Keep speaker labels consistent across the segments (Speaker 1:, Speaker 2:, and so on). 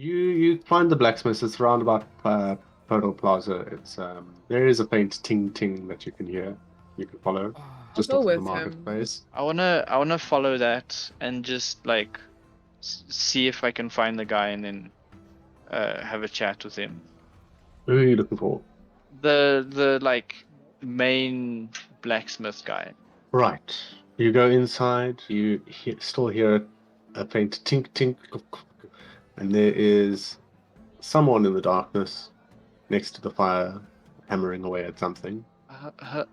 Speaker 1: You find the blacksmith. It's around about Pearl Plaza. It's there is a faint ting ting that you can hear. You can follow
Speaker 2: I'll
Speaker 1: just
Speaker 2: go
Speaker 1: off of the
Speaker 2: with him.
Speaker 1: marketplace.
Speaker 3: I wanna follow that and just like see if I can find the guy and then have a chat with him.
Speaker 1: Who are you looking for?
Speaker 3: The like main blacksmith guy.
Speaker 1: Right. You go inside. You still hear a faint tink tink, and there is someone in the darkness next to the fire, hammering away at something.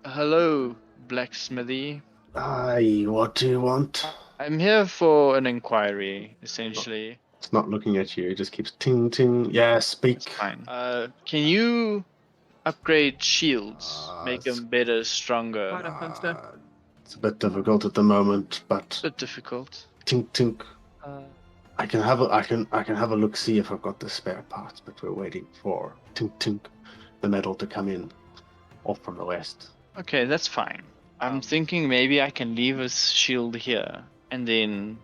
Speaker 3: Hello, blacksmithy.
Speaker 1: Aye, what do you want?
Speaker 3: I'm here for an inquiry, essentially.
Speaker 1: It's not looking at you. It just keeps ting ting. Yeah, speak.
Speaker 3: That's fine. Can you upgrade shields, make them better, stronger?
Speaker 2: Quite a hunter.
Speaker 1: It's a bit difficult at the moment, but
Speaker 3: A bit difficult.
Speaker 1: tink tink.
Speaker 3: Uh,
Speaker 1: I can have a look, see if I've got the spare parts, but we're waiting for tink tink, the metal to come in, off from the west.
Speaker 3: Okay, that's fine. I'm thinking maybe I can leave a shield here, and then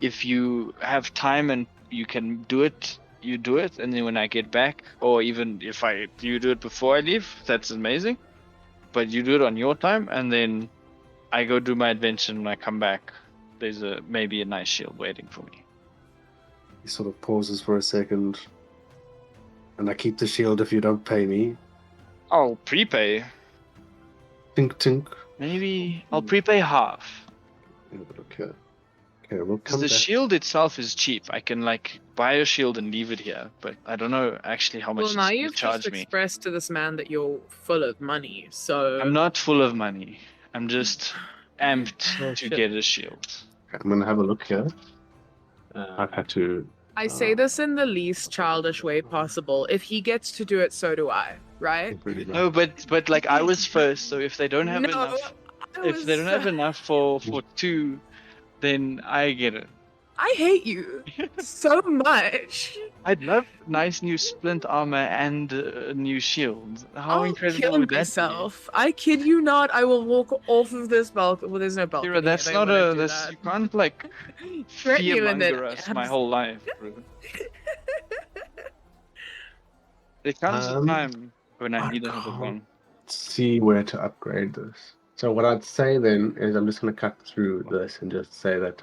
Speaker 3: if you have time and you can do it, you do it, and then when I get back, or even if you do it before I leave, that's amazing. But you do it on your time, and then I go do my adventure, and when I come back, there's maybe a nice shield waiting for me.
Speaker 1: He sort of pauses for a second, and I keep the shield if you don't pay me.
Speaker 3: I'll prepay.
Speaker 1: Tink tink.
Speaker 3: Maybe I'll prepay half.
Speaker 1: Have a look here. Okay, we'll
Speaker 3: Because
Speaker 1: come
Speaker 3: the
Speaker 1: back.
Speaker 3: shield itself is cheap. I can like buy a shield and leave it here, but I don't know actually how much
Speaker 2: Well, now
Speaker 3: it's gonna
Speaker 2: you've
Speaker 3: charge
Speaker 2: just
Speaker 3: me.
Speaker 2: expressed to this man that you're full of money, so
Speaker 3: I'm not full of money. I'm just amped
Speaker 2: Oh,
Speaker 3: to
Speaker 2: shit.
Speaker 3: get a shield.
Speaker 1: I'm gonna have a look here. I've had to.
Speaker 2: I say this in the least childish way possible. If he gets to do it, so do I, right?
Speaker 1: Really
Speaker 3: No, but like I was first, so if they don't have
Speaker 2: No,
Speaker 3: enough,
Speaker 2: I
Speaker 3: if they don't have enough for two, then I get it.
Speaker 2: I hate you so much.
Speaker 3: I'd love nice new splint armor and a new shield. How
Speaker 2: I'll
Speaker 3: incredible
Speaker 2: kill
Speaker 3: would that
Speaker 2: myself. I kid you not. I will walk off of this balcony. Well, there's no
Speaker 3: be?
Speaker 2: balcony.
Speaker 3: Kira, that's
Speaker 2: they
Speaker 3: not
Speaker 2: wouldn't
Speaker 3: a.
Speaker 2: do
Speaker 3: That's
Speaker 2: that.
Speaker 3: you can't like
Speaker 2: Threaten you and then
Speaker 3: fearmonger us my whole life, bro. There comes a time when I need another one.
Speaker 1: see where to upgrade this. So what I'd say then is I'm just going to cut through this and just say that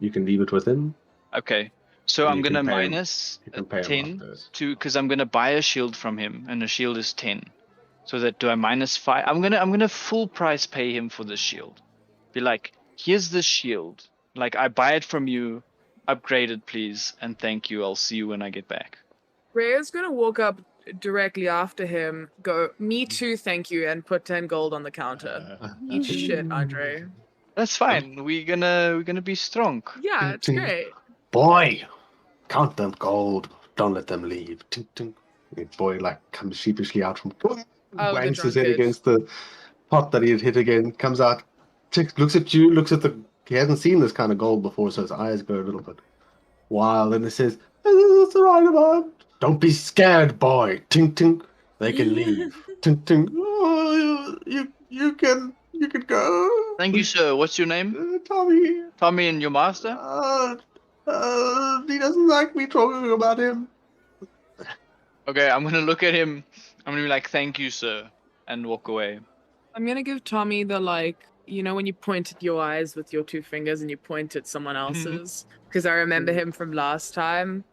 Speaker 1: you can leave it with him.
Speaker 3: Okay, so
Speaker 1: And
Speaker 3: I'm
Speaker 1: you can
Speaker 3: gonna
Speaker 1: pay him-
Speaker 3: minus
Speaker 1: You can pay him
Speaker 3: 10
Speaker 1: afterwards.
Speaker 3: because I'm gonna buy a shield from him, and the shield is 10. So that do I minus 5? I'm gonna full price pay him for the shield. Be like, here's the shield. Like I buy it from you, upgrade it please, and thank you. I'll see you when I get back.
Speaker 2: Rhea's gonna walk up directly after him, go, me too, thank you, and put 10 gold on the counter. Eat shit, Andre.
Speaker 3: That's fine. We're gonna be strong.
Speaker 2: Yeah, it's great.
Speaker 1: Boy, count them gold. Don't let them leave. Tink tink. The boy like comes sheepishly out from
Speaker 2: Oh, the
Speaker 1: wangs his head
Speaker 2: drunkard.
Speaker 1: against the pot that he had hit again. Comes out, looks at you, looks at the. He hasn't seen this kind of gold before, so his eyes go a little bit wild, and it says, "It's the right amount. Don't be scared, boy. Tink tink. They can leave. Tink tink. Oh, you can go.
Speaker 3: Thank you, sir. What's your name?
Speaker 1: Tommy.
Speaker 3: Tommy and your master?
Speaker 1: He doesn't like me talking about him.
Speaker 3: Okay, I'm gonna look at him. I'm gonna be like, thank you, sir, and walk away.
Speaker 2: I'm gonna give Tommy the, like, you know when you point at your eyes with your 2 fingers and you point at someone else's? Because I remember him from last time.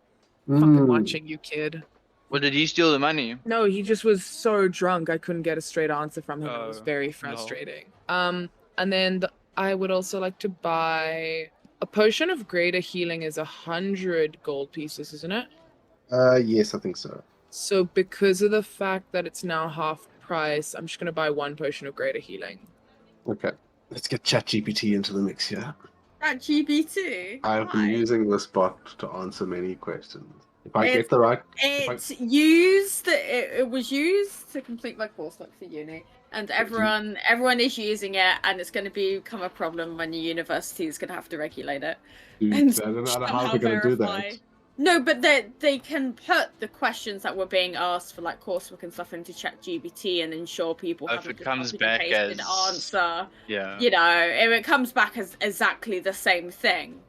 Speaker 2: Fucking watching you, kid.
Speaker 3: Well, did he steal the money?
Speaker 2: No, he just was so drunk I couldn't get a straight answer from him. It was
Speaker 3: Oh,
Speaker 2: very
Speaker 3: no.
Speaker 2: frustrating. And then I would also like to buy a potion of greater healing is 100 gold pieces, isn't it?
Speaker 1: Yes, I think so.
Speaker 2: So because of the fact that it's now half price, I'm just gonna buy 1 potion of greater healing.
Speaker 1: Okay, let's get ChatGPT into the mix here.
Speaker 4: ChatGPT.
Speaker 1: I've been
Speaker 4: Hi.
Speaker 1: using this bot to answer many questions. If I
Speaker 4: It's-
Speaker 1: get the right,
Speaker 4: It's used. It was used to complete my coursework for uni, and everyone is using it, and it's going to become a problem when the university is going to have to regulate it.
Speaker 1: dude,
Speaker 4: And
Speaker 1: I don't know how
Speaker 4: somehow
Speaker 1: they're going to do
Speaker 4: verify.
Speaker 1: that.
Speaker 4: No, but they can put the questions that were being asked for like coursework and stuff into ChatGPT and ensure people
Speaker 3: If
Speaker 4: haven't
Speaker 3: it
Speaker 4: just
Speaker 3: comes
Speaker 4: copied and
Speaker 3: back
Speaker 4: pasted
Speaker 3: as-
Speaker 4: answer.
Speaker 3: Yeah.
Speaker 4: You know, if it comes back as exactly the same thing,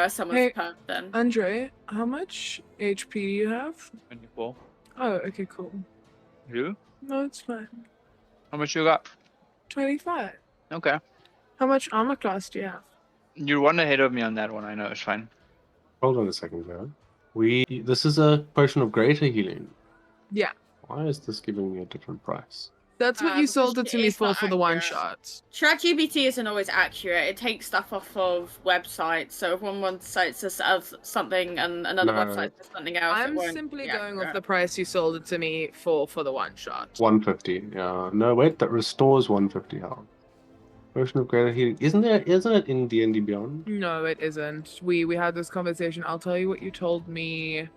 Speaker 4: someone's
Speaker 2: Hey,
Speaker 4: perp then.
Speaker 2: Andre, how much HP do you have?
Speaker 3: 24.
Speaker 2: Oh, okay, cool.
Speaker 3: You?
Speaker 2: No, it's fine.
Speaker 3: How much you got?
Speaker 2: 25.
Speaker 3: Okay.
Speaker 2: How much armor class do you have?
Speaker 3: You're one ahead of me on that one. I know. It's fine.
Speaker 1: Hold on a second, Joe. This is a potion of greater healing.
Speaker 2: Yeah.
Speaker 1: Why is this giving me a different price?
Speaker 2: That's what you
Speaker 4: Because
Speaker 2: sold it to me
Speaker 4: it's not
Speaker 2: for the one
Speaker 4: accurate.
Speaker 2: shots.
Speaker 4: ChatGPT isn't always accurate. It takes stuff off of websites. So if one website says something and another
Speaker 1: No.
Speaker 4: website says something else, it
Speaker 2: I'm
Speaker 4: won't
Speaker 2: simply
Speaker 4: be
Speaker 2: going off
Speaker 4: accurate.
Speaker 2: the price you sold it to me for the one shot.
Speaker 1: 150. Yeah. No, wait. That restores 150 health. Potion of greater healing. Isn't it in D&D Beyond?
Speaker 2: No, it isn't. We had this conversation. I'll tell you what you told me.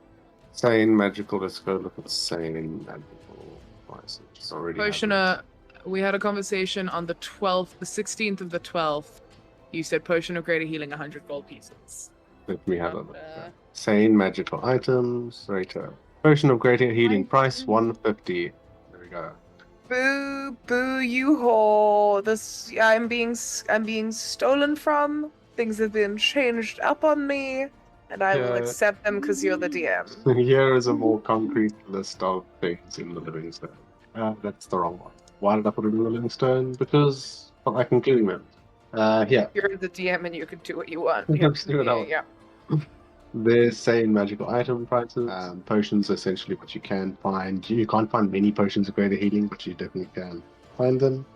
Speaker 1: Sane magical. Let's go look at sane magical prices. It's already
Speaker 2: Potion we had a conversation on the 12th, the 16th of the 12th. You said potion of greater healing 100 gold pieces.
Speaker 1: Let me have a look. Sane magical items. Rater. Potion of greater healing price 150. There we go.
Speaker 2: Boo, boo, you whore. This I'm being stolen from. Things have been changed up on me, and I will
Speaker 1: Yeah.
Speaker 2: accept them because you're the DM.
Speaker 1: Here is a more concrete list of things in the living stone. That's the wrong one. Why did I put it in the living stone? Because I like including them. Here.
Speaker 2: You're the DM and you can do what you want.
Speaker 1: You can do what I want.
Speaker 2: Yeah.
Speaker 1: There's sane magical item prices. Potions are essentially what you can find. You can't find many potions of greater healing, but you definitely can find them.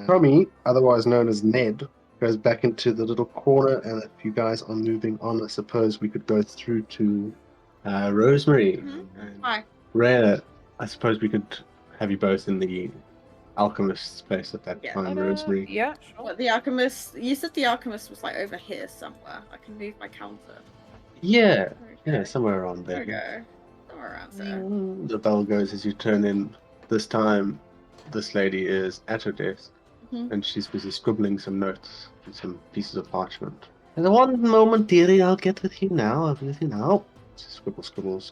Speaker 1: Tommy, otherwise known as Ned, goes back into the little corner, and if you guys are moving on, I suppose we could go through to Rosemary. And
Speaker 4: Hi.
Speaker 1: Rhea, I suppose we could have you both in the alchemist space at that time, Rosemary.
Speaker 2: Yeah, sure.
Speaker 4: What, the alchemist? You said the alchemist was like over here somewhere. I can move my counter.
Speaker 1: Yeah,
Speaker 4: Okay.
Speaker 1: yeah, somewhere around
Speaker 4: There
Speaker 1: there.
Speaker 4: we go. Somewhere around there.
Speaker 1: The bell goes as you turn in. This time, this lady is at her desk, and she's busy scribbling some notes and some pieces of parchment. And one moment, dearie, I'll get with you now. I'll be with you now. Scribbles.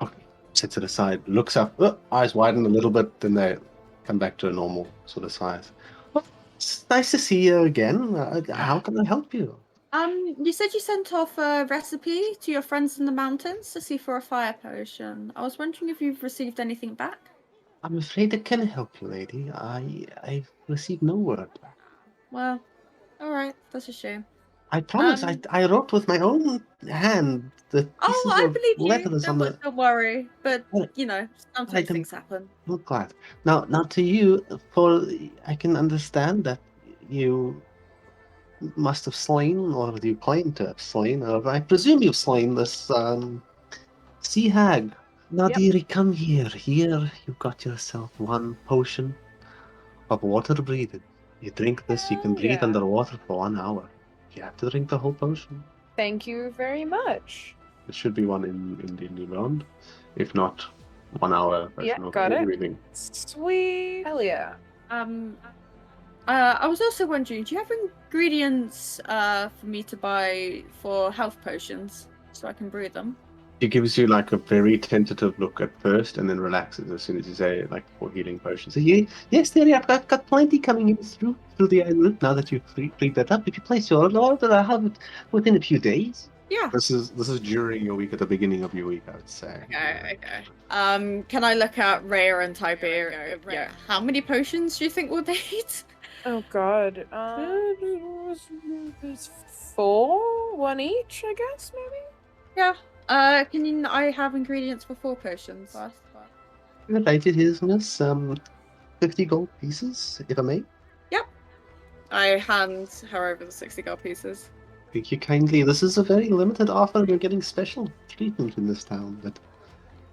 Speaker 1: Okay, sets it aside, looks up, eyes widen a little bit, then they come back to a normal sort of size. Well, it's nice to see you again. How can I help you?
Speaker 4: You said you sent off a recipe to your friends in the mountains to see for a fire potion. I was wondering if you've received anything back.
Speaker 1: I'm afraid I can't help you, lady. I've received no word back.
Speaker 4: Well, alright, that's a shame.
Speaker 1: I promise,
Speaker 4: Um,
Speaker 1: I wrote with my own hand the pieces
Speaker 4: I
Speaker 1: of
Speaker 4: believe you.
Speaker 1: letters on the...
Speaker 4: Don't worry. But,
Speaker 1: Well,
Speaker 4: sometimes
Speaker 1: I
Speaker 4: things happen.
Speaker 1: I'm glad. Now to you, I can understand that you must have slain, or you claim to have slain, or I presume you've slain this sea hag. Now,
Speaker 2: Yep.
Speaker 1: dearie, come here. Here, you got yourself one potion of water breathing. You drink this, you can
Speaker 2: Hell
Speaker 1: breathe
Speaker 2: yeah.
Speaker 1: underwater for 1 hour. You have to drink the whole potion.
Speaker 2: Thank you very much.
Speaker 1: There should be one in D&D Beyond. If not, 1 hour
Speaker 2: Yeah,
Speaker 1: potion of
Speaker 2: got it.
Speaker 1: breathing.
Speaker 2: Sweet. Hell yeah.
Speaker 4: I was also wondering, do you have ingredients for me to buy for health potions so I can brew them?
Speaker 1: He gives you like a very tentative look at first, and then relaxes as soon as you say like for healing potions. So yes, dearie, I've got plenty coming in through the island now that you've freed that up. If you place your order, I'll have it within a few days.
Speaker 4: Yeah.
Speaker 1: This is during your week, at the beginning of your week, I would say.
Speaker 4: Okay. Can I look at Rhea and Tiberia? Yeah. How many potions do you think we'll need?
Speaker 2: Oh god. There's 4, 1 each, I guess, maybe.
Speaker 4: Yeah. I have ingredients for 4 potions.
Speaker 1: Right, it is, miss. 50 gold pieces, if I may.
Speaker 4: Yep. I hand her over the 60 gold pieces.
Speaker 1: Thank you kindly. This is a very limited offer. You're getting special treatment in this town, but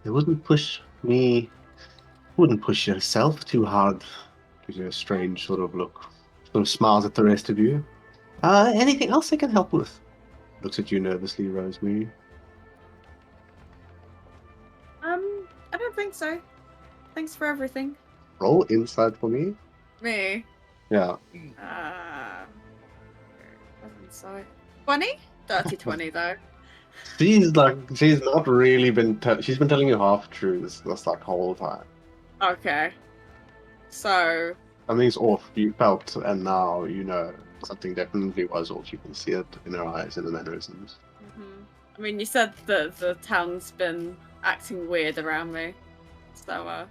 Speaker 1: you wouldn't push yourself too hard. Gives you a strange sort of look. Sort of smiles at the rest of you. Anything else I can help with? Looks at you nervously, Rosemary.
Speaker 4: I don't think so. Thanks for everything.
Speaker 1: Roll inside for me.
Speaker 4: Me.
Speaker 1: Yeah.
Speaker 4: Inside. 20? Dirty 20 though.
Speaker 1: She's not really been. She's been telling you half truths this like whole time.
Speaker 4: Okay. So.
Speaker 1: Something's off. You felt, and now you know. Something definitely was off. You can see it in her eyes and the mannerisms.
Speaker 4: I mean, you said that the town's been acting weird around me, so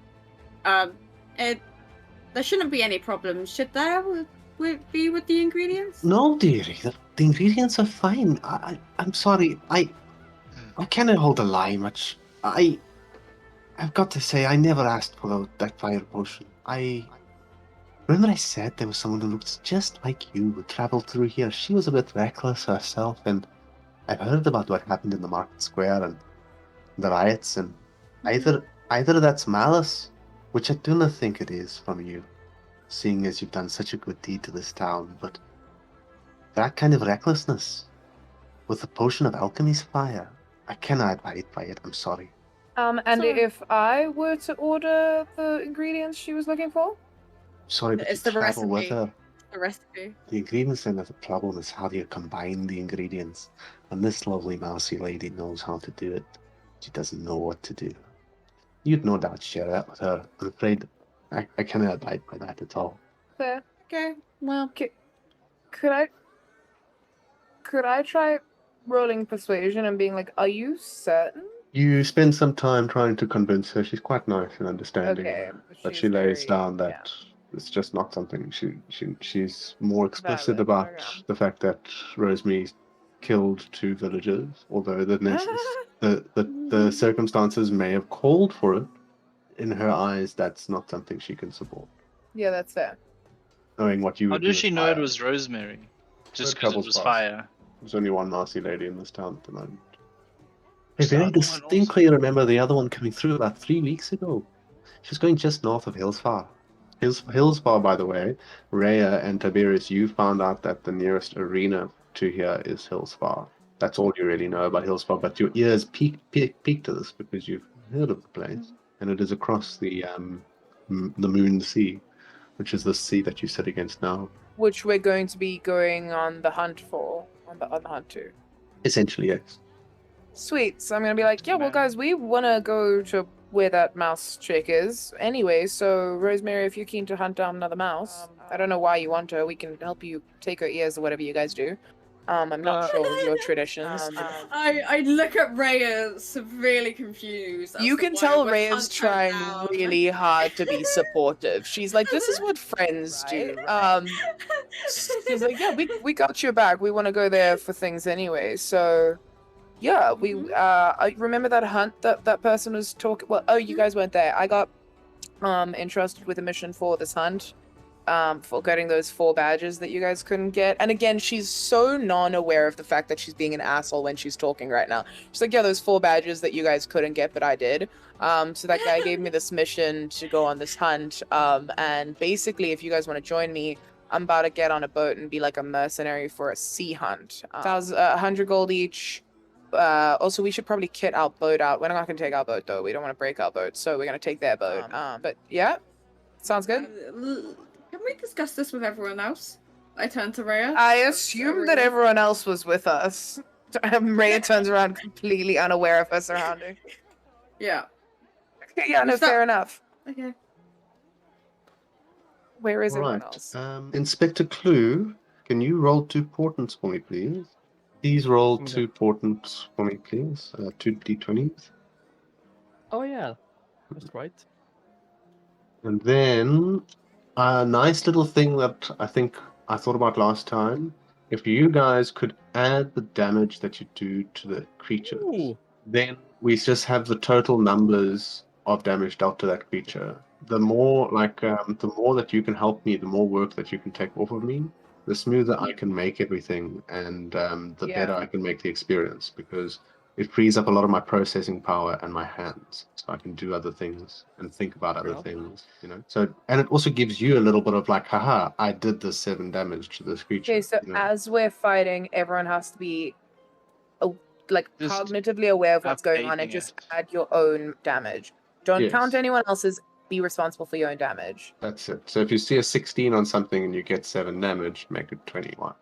Speaker 4: there shouldn't be any problems, should there? Be with the ingredients?
Speaker 1: No, dearie, the ingredients are fine. I'm sorry. I cannot hold a lie much. I've got to say, I never asked for that fire potion. Remember I said there was someone who looked just like you who traveled through here. She was a bit reckless herself, and I've heard about what happened in the market square and the riots, and either that's malice, which I do not think it is from you, seeing as you've done such a good deed to this town, but that kind of recklessness, with the potion of alchemy's fire, I cannot abide by it, I'm sorry.
Speaker 2: And
Speaker 4: Sorry.
Speaker 2: if I were to order the ingredients she was looking for?
Speaker 1: Sorry, but
Speaker 4: It's
Speaker 1: you
Speaker 4: the
Speaker 1: travel with
Speaker 4: recipe.
Speaker 1: her.
Speaker 4: The recipe.
Speaker 1: The ingredients are not the problem, is how do you combine the ingredients? And this lovely mousy lady knows how to do it. She doesn't know what to do. You'd no doubt share that with her. I'm afraid I cannot abide by that at all.
Speaker 2: Fair.
Speaker 4: Okay, well,
Speaker 2: Could I try rolling persuasion and being like, are you certain?
Speaker 1: You spend some time trying to convince her. She's quite nice and understanding,
Speaker 2: Okay.
Speaker 1: but
Speaker 2: she's
Speaker 1: she lays
Speaker 2: very-
Speaker 1: down that
Speaker 2: yeah.
Speaker 1: it's just not something. She's more explicit
Speaker 2: Valid,
Speaker 1: about
Speaker 2: okay.
Speaker 1: the fact that Rosemary killed 2 villagers, although the circumstances may have called for it. In her eyes, that's not something she can support.
Speaker 2: Yeah, that's fair.
Speaker 1: Knowing what you
Speaker 3: How
Speaker 1: would do
Speaker 3: does
Speaker 1: with
Speaker 3: she know it
Speaker 1: fire.
Speaker 3: was Rosemary? Just
Speaker 1: Word
Speaker 3: because it
Speaker 1: travels
Speaker 3: was
Speaker 1: fast.
Speaker 3: fire.
Speaker 1: There's only one nasty lady in this town at the moment. I
Speaker 3: The
Speaker 1: very
Speaker 3: other one also.
Speaker 1: distinctly remember the other one coming through about 3 weeks ago. She was going just north of Hillsfar. Hillsfar, by the way, Rhea and Tiberius, you found out that the nearest arena to here is Hillsfar. That's all you really know about Hillsfar, but your ears peak to this because you've heard of the place, and it is across the Moonsea, which is the sea that you sit against now.
Speaker 2: Which we're going to be going on the hunt for. On the hunt to.
Speaker 1: Essentially, yes.
Speaker 2: Sweet. So I'm gonna be like, yeah, well, guys, we wanna go to where that mouse chick is. Anyway, so Rosemary, if you're keen to hunt down another mouse, I don't know why you want her. We can help you take her ears or whatever you guys do. I'm not sure of your traditions.
Speaker 4: I look at Rhea severely confused. as
Speaker 2: You
Speaker 4: to
Speaker 2: can
Speaker 4: why
Speaker 2: tell
Speaker 4: we're
Speaker 2: Rhea's
Speaker 4: hunting
Speaker 2: trying
Speaker 4: down.
Speaker 2: really hard to be supportive. She's like, this is what friends do. She's like, yeah, we got your back. We want to go there for things anyway. So, yeah, I remember that hunt that person was talking. Well, oh, you guys weren't there. I got entrusted with a mission for this hunt. For getting those 4 badges that you guys couldn't get. And again, she's so non-aware of the fact that she's being an asshole when she's talking right now. She's like, yeah, those 4 badges that you guys couldn't get, but I did. So that guy gave me this mission to go on this hunt. And basically, if you guys want to join me, I'm about to get on a boat and be like a mercenary for a sea hunt. 100 gold each. Also, we should probably kit our boat out. We're not going to take our boat, though. We don't want to break our boat, so we're going to take their boat. But yeah, sounds good.
Speaker 4: Can we discuss this with everyone else? I turn to Rhea.
Speaker 2: I assume that everyone else was with us. Rhea turns around completely unaware of her surroundings.
Speaker 4: Yeah.
Speaker 2: Okay, yeah, no, fair enough.
Speaker 4: Okay.
Speaker 2: Where is everyone
Speaker 1: Right.
Speaker 2: else?
Speaker 1: Inspector Clue, can you roll 2 portents for me, please? Please roll 2 portents for me, please. 2 d20s.
Speaker 5: Oh yeah, that's right.
Speaker 1: And then a nice little thing that I think I thought about last time. If you guys could add the damage that you do to the creatures,
Speaker 5: Ooh.
Speaker 1: then we just have the total numbers of damage dealt to that creature. The more the more that you can help me, the more work that you can take off of me, the smoother I can make everything, and the better I can make the experience, because it frees up a lot of my processing power and my hands, so I can do other things and think about other things, you know. So, and it also gives you a little bit of like, haha, I did this 7 damage to this creature.
Speaker 2: Okay, so
Speaker 1: you know?
Speaker 2: as we're fighting, everyone has to be
Speaker 3: Just
Speaker 2: cognitively aware of what's going on and
Speaker 3: updating
Speaker 2: just
Speaker 3: it.
Speaker 2: add your own damage. Don't
Speaker 1: Yes.
Speaker 2: count anyone else's. Be responsible for your own damage.
Speaker 1: That's it. So if you see a 16 on something and you get 7 damage, make it 21.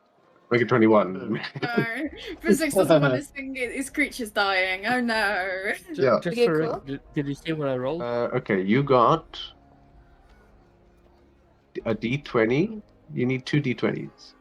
Speaker 1: Make it 21.
Speaker 4: No. Physics doesn't want his creatures dying. Oh no.
Speaker 1: Yeah.
Speaker 5: Just
Speaker 2: Okay,
Speaker 5: for
Speaker 2: cool.
Speaker 5: did you see what I rolled?
Speaker 1: Okay, you got a d20. You need 2 d20s.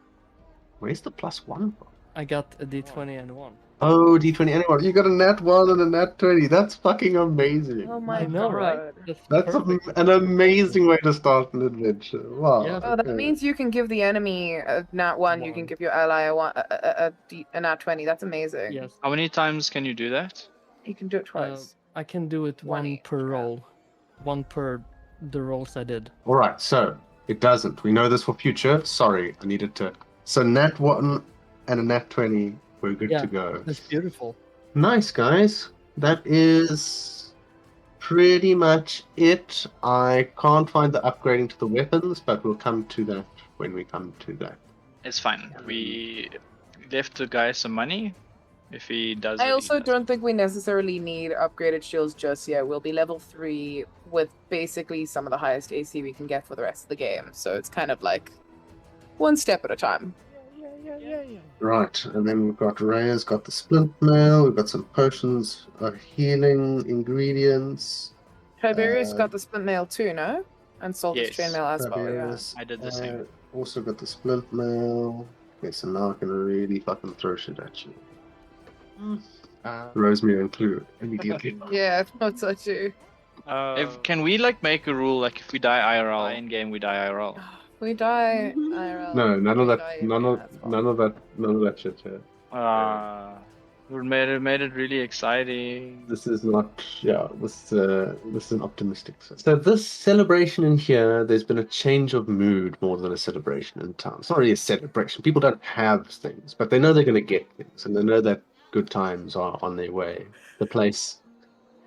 Speaker 1: Where's the +1 from?
Speaker 5: I got a D20 and 1.
Speaker 1: Oh, D20 anyone. You got a nat 1 and a nat 20. That's fucking amazing.
Speaker 2: Oh my
Speaker 5: I know, right?
Speaker 2: god.
Speaker 1: That's
Speaker 5: perfect.
Speaker 1: an amazing way to start an adventure. Wow.
Speaker 5: Yeah.
Speaker 2: Oh, that
Speaker 1: okay.
Speaker 2: means you can give the enemy a nat 1, you can give your ally a nat 20. That's amazing.
Speaker 5: Yes.
Speaker 3: How many times can you do that?
Speaker 2: You can do it twice.
Speaker 5: I can do it one
Speaker 2: 20,
Speaker 5: per
Speaker 2: yeah.
Speaker 5: roll. One per the rolls I did.
Speaker 1: All right, so it doesn't. We know this for future. Sorry, I needed to. So nat 1 and a nat 20. We're good
Speaker 5: Yeah.
Speaker 1: to go.
Speaker 5: That's beautiful.
Speaker 1: Nice, guys. That is pretty much it. I can't find the upgrading to the weapons, but we'll come to that when we come to that.
Speaker 3: It's fine. We left the guy some money. If he does,
Speaker 2: I
Speaker 3: it,
Speaker 2: also
Speaker 3: he does.
Speaker 2: don't think we necessarily need upgraded shields just yet. We'll be level 3 with basically some of the highest AC we can get for the rest of the game. So it's kind of like one step at a time.
Speaker 1: Right, and then we've got Raya's got the splint mail. We've got some potions, healing ingredients.
Speaker 2: Tiberius got the splint mail too, no? And Salter's
Speaker 3: Yes.
Speaker 2: chainmail as well, yeah.
Speaker 1: Tiberius,
Speaker 3: I did the same.
Speaker 1: Also got the splint mail. Okay, so now I can really fucking throw shit at you. Rosemary included. Immediately.
Speaker 2: Yeah, I thought so too.
Speaker 3: Can we like make a rule like if we die IRL in game, we die IRL?
Speaker 2: We die IRL.
Speaker 1: No, none of
Speaker 2: we
Speaker 1: that.
Speaker 2: die
Speaker 1: None
Speaker 2: in
Speaker 1: of
Speaker 2: as well.
Speaker 1: none of that shit. Yeah.
Speaker 3: It made it really exciting.
Speaker 1: This is not. Yeah, this is an optimistic. So this celebration in here, there's been a change of mood more than a celebration in town. It's not really a celebration. People don't have things, but they know they're going to get things, and they know that good times are on their way. The place,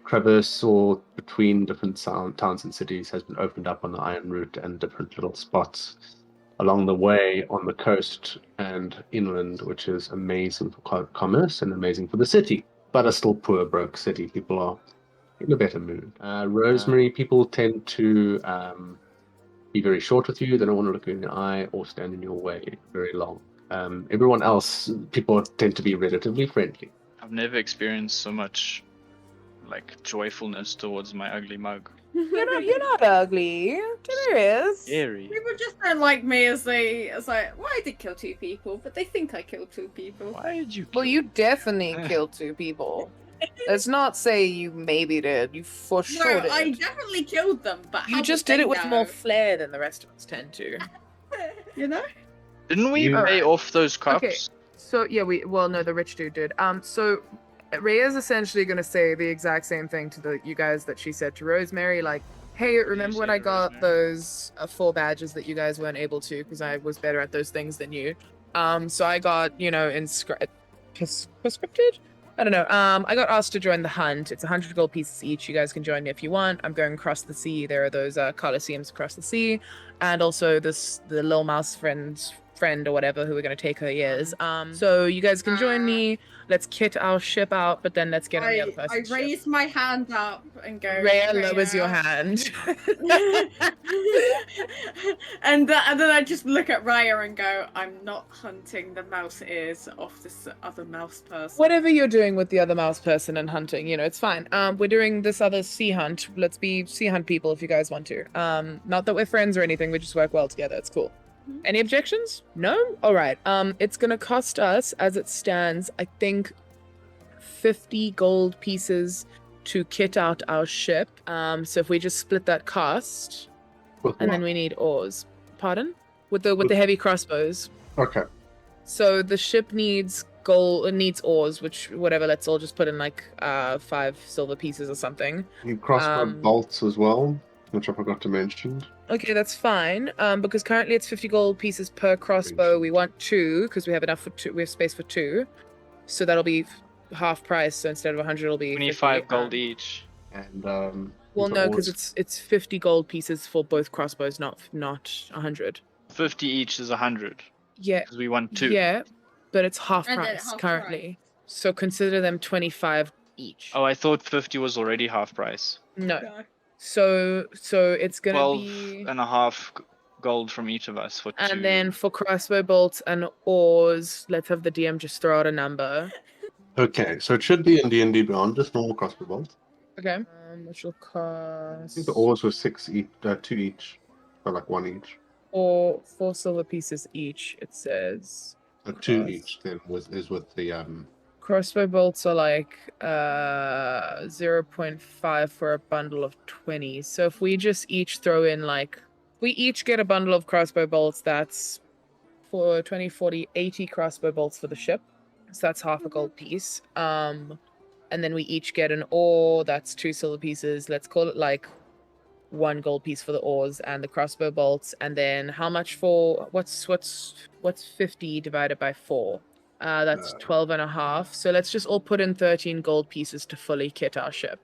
Speaker 1: traverse or between different towns and cities, has been opened up on the Iron Route, and different little spots along the way on the coast and inland, which is amazing for commerce and amazing for the city, but a still poor, broke city. People are in a better mood. Rosemary, people tend to be very short with you. They don't want to look you in the eye or stand in your way very long. Everyone else, people tend to be relatively friendly.
Speaker 3: I've never experienced so much like joyfulness towards my ugly mug.
Speaker 2: You're not ugly. There is.
Speaker 3: Scary.
Speaker 4: People just don't like me as like, well, I did kill 2 people, but they think I killed 2 people.
Speaker 3: Why did you?
Speaker 2: Well, you definitely killed 2 people. Let's not say you maybe did. You for sure
Speaker 4: No,
Speaker 2: did.
Speaker 4: I definitely killed them, but
Speaker 2: You
Speaker 4: how
Speaker 2: just
Speaker 4: would
Speaker 2: did
Speaker 4: they
Speaker 2: it with
Speaker 4: know?
Speaker 2: more flair than the rest of us tend to.
Speaker 4: You know?
Speaker 3: Didn't we
Speaker 1: You-
Speaker 3: pay off those cups?
Speaker 2: Okay. So yeah, no, the rich dude did. So Rhea's essentially gonna say the exact same thing to you guys that she said to Rosemary, like, hey, remember when
Speaker 3: say
Speaker 2: I
Speaker 3: to
Speaker 2: got
Speaker 3: Rosemary?
Speaker 2: those 4 badges that you guys weren't able to because I was better at those things than you. So I got, prescripted? I don't know. I got asked to join the hunt. It's 100 gold pieces each. You guys can join me if you want. I'm going across the sea. There are those coliseums across the sea, and also the little mouse friend or whatever who we're going to take her years. So you guys can join me. Let's kit our ship out, but then let's get on the other
Speaker 4: I
Speaker 2: person's ship.
Speaker 4: raise my hand up and go.
Speaker 2: Rhea lowers your hand.
Speaker 4: and then I just look at Raya and go, I'm not hunting the mouse ears off this other mouse person.
Speaker 2: Whatever you're doing with the other mouse person and hunting, it's fine. We're doing this other sea hunt. Let's be sea hunt people if you guys want to. Not that we're friends or anything. We just work well together. It's cool. Any objections? No? All right. It's gonna cost us, as it stands, I think 50 gold pieces to kit out our ship. So if we just split that cost, and then we need oars. Pardon? With the heavy crossbows.
Speaker 1: Okay.
Speaker 2: So the ship needs oars, which whatever. Let's all just put in like 5 silver pieces or something.
Speaker 1: You crossbow bolts as well, which I forgot to mention.
Speaker 2: Okay, that's fine. Because currently it's 50 gold pieces per crossbow. We want 2 because we have enough for 2. We have space for 2, so that'll be half price. So instead of 100, it'll be
Speaker 3: 25
Speaker 2: 50.
Speaker 3: gold each.
Speaker 1: And
Speaker 2: Well,
Speaker 1: the
Speaker 2: no, because
Speaker 1: oars.
Speaker 2: it's 50 gold pieces for both crossbows, not 100.
Speaker 3: 50 each is 100
Speaker 2: Yeah,
Speaker 3: because we want 2.
Speaker 2: yeah, but it's half
Speaker 4: And then
Speaker 2: price
Speaker 4: half
Speaker 2: currently. So consider them 25 each.
Speaker 3: Oh, I thought 50 was already half price.
Speaker 2: No. So it's gonna
Speaker 3: 12
Speaker 2: be,
Speaker 3: and a half gold from each of us for 2.
Speaker 2: and then for crossbow bolts and oars, let's have the DM just throw out a number.
Speaker 1: Okay, so it should be in DnD Beyond, just normal crossbow bolts.
Speaker 2: Okay. Which will
Speaker 1: I
Speaker 2: cost
Speaker 1: think the oars were 6 each, 2 each, or like 1 each.
Speaker 2: 4 silver pieces each. It says.
Speaker 1: two
Speaker 2: across.
Speaker 1: each then is with the
Speaker 2: Crossbow bolts are like 0.5 for a bundle of 20. So if we just each throw in like we each get a bundle of crossbow bolts, that's for 20, 40, 80 crossbow bolts for the ship. So that's half a gold piece. And then we each get an oar, that's 2 silver pieces. Let's call it like 1 gold piece for the oars and the crossbow bolts. And then how much for what's 50 divided by 4? That's 12 and a half. So let's just all put in 13 gold pieces to fully kit our ship.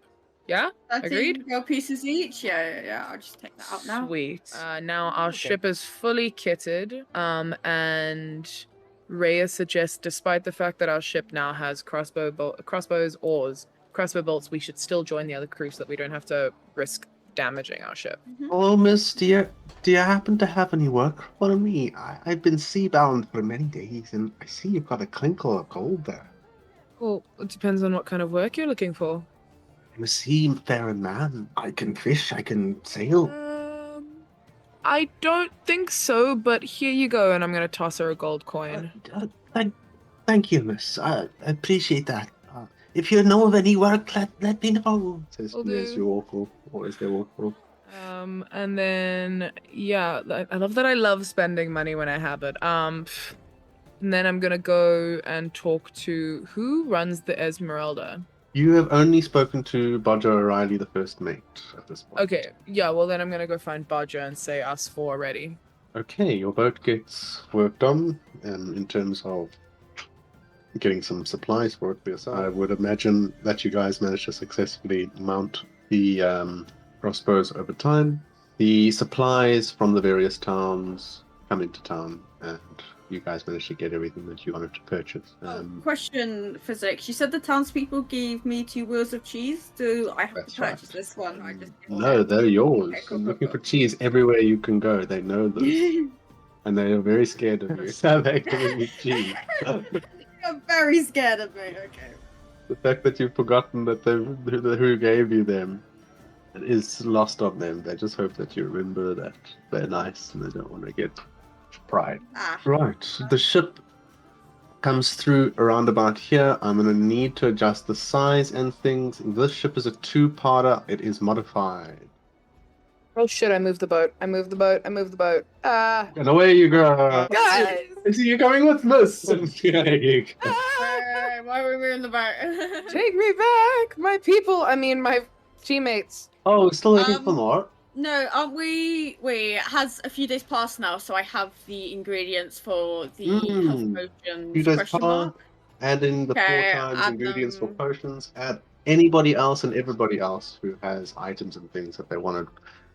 Speaker 2: Yeah?
Speaker 4: 13
Speaker 2: Agreed?
Speaker 4: gold pieces each. Yeah. I'll just take that out now.
Speaker 2: Sweet. Now our ship is fully kitted. And Rhea suggests, despite the fact that our ship now has crossbows, oars, crossbow bolts, we should still join the other crew so that we don't have to risk damaging our ship.
Speaker 1: Oh, miss, do you happen to have any work for me? I've been seabound for many days, and I see you've got a clinkle of gold there.
Speaker 2: Well, it depends on what kind of work you're looking for.
Speaker 1: I'm a seafaring man. I can fish, I can sail.
Speaker 2: I don't think so, but here you go, and I'm gonna toss her a gold coin.
Speaker 1: Thank you, miss. I appreciate that. If you know of any work, let me know. Says
Speaker 2: Will
Speaker 1: Miss
Speaker 2: do.
Speaker 1: Walkle, or is there Walkle?
Speaker 2: And then yeah, I love that I love spending money when I have it. And then I'm gonna go and talk to who runs the Esmeralda.
Speaker 1: You have only spoken to Bodger O'Reilly, the first mate, at this point.
Speaker 2: Okay, yeah, well then I'm gonna go find Bodger and say us 4 ready.
Speaker 1: Okay, your boat gets worked on in terms of getting some supplies for it for yourself. I would imagine that you guys managed to successfully mount the crossbows over time. The supplies from the various towns come into town, and you guys managed to get everything that you wanted to purchase.
Speaker 4: Question, Physics. You said the townspeople gave me 2 wheels of cheese. Do I have
Speaker 1: That's
Speaker 4: to purchase
Speaker 1: right.
Speaker 4: this one? I just
Speaker 1: No, they're yours.
Speaker 4: Okay, cool,
Speaker 1: I'm
Speaker 4: cool,
Speaker 1: looking for
Speaker 4: cool.
Speaker 1: cheese everywhere you can go. They know this. And they are very scared of you. So they're giving you cheese.
Speaker 4: You're very scared of me. Okay.
Speaker 1: The fact that you've forgotten that who gave you them is lost on them. They just hope that you remember that they're nice and they don't want to get pride.
Speaker 4: Ah.
Speaker 1: Right, the ship comes through around about here. I'm going to need to adjust the size and things. This ship is a 2-parter. It is modified.
Speaker 2: Oh shit, I moved the boat. Ah.
Speaker 1: And away you go.
Speaker 2: Guys!
Speaker 1: I see you coming with Miss. There you go.
Speaker 4: Why were we in the boat?
Speaker 2: Take me back! My people, I mean my teammates.
Speaker 1: Oh, still looking for more?
Speaker 4: No, aren't we? Wait, it has a few days passed now, so I have the ingredients for the health potions.
Speaker 1: Few days
Speaker 4: Question
Speaker 1: past.
Speaker 4: mark.
Speaker 1: Add in the 4
Speaker 4: Okay,
Speaker 1: times
Speaker 4: add
Speaker 1: ingredients for
Speaker 4: them.
Speaker 1: potions. Add anybody else and everybody else who has items and things that they wanted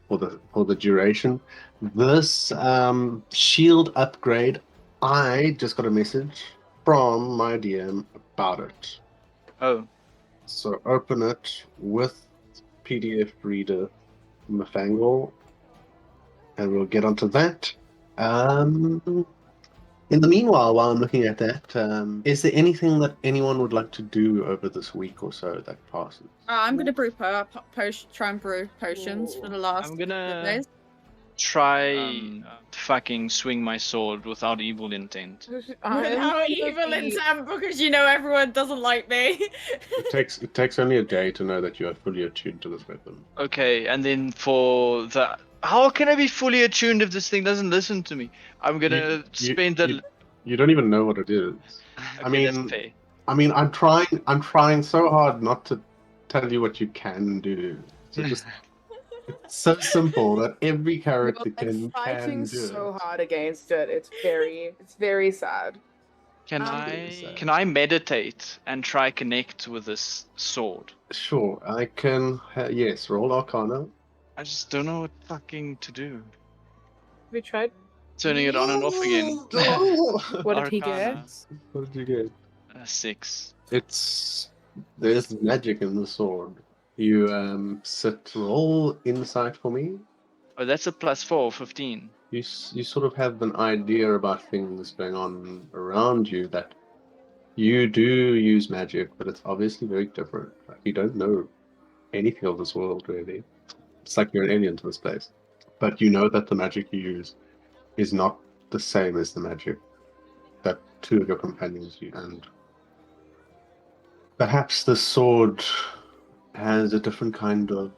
Speaker 1: for the duration. This shield upgrade, I just got a message from my DM about it.
Speaker 3: Oh,
Speaker 1: So open it with PDF reader Mafangle, and we'll get onto that. In the meanwhile, while I'm looking at that, is there anything that anyone would like to do over this week or so that passes?
Speaker 4: I'm gonna brew try and brew potions for the last
Speaker 3: I'm
Speaker 4: couple
Speaker 3: gonna
Speaker 4: days.
Speaker 3: try fucking swing my sword without evil intent.
Speaker 4: How evil in Sam because you know everyone doesn't like me.
Speaker 1: It takes only a day to know that you are fully attuned to this weapon.
Speaker 3: Okay, and then for the... How can I be fully attuned if this thing doesn't listen to me? I'm gonna spend the...
Speaker 1: You don't even know what it is.
Speaker 3: Okay, that's fair.
Speaker 1: I mean, I'm trying so hard not to tell you what you can do. So just it's so simple that every character can
Speaker 2: fighting
Speaker 1: do
Speaker 2: so
Speaker 1: it.
Speaker 2: hard against it. It's very sad.
Speaker 3: Can
Speaker 1: so.
Speaker 3: can I meditate and try connect with this sword?
Speaker 1: Sure, I can. Yes, roll Arcana.
Speaker 3: I just don't know what fucking to do.
Speaker 2: Have you tried?
Speaker 3: Turning it on and off again.
Speaker 2: What did he
Speaker 3: Arcana.
Speaker 2: get?
Speaker 1: What did you get?
Speaker 3: 6.
Speaker 1: There's magic in the sword. You roll insight for me.
Speaker 3: Oh, that's a +4, 15.
Speaker 1: You sort of have an idea about things going on around you that you do use magic, but it's obviously very different. Like, you don't know anything of this world really. It's like you're an alien to this place, but you know that the magic you use is not the same as the magic that two of your companions, and perhaps the sword has a different kind of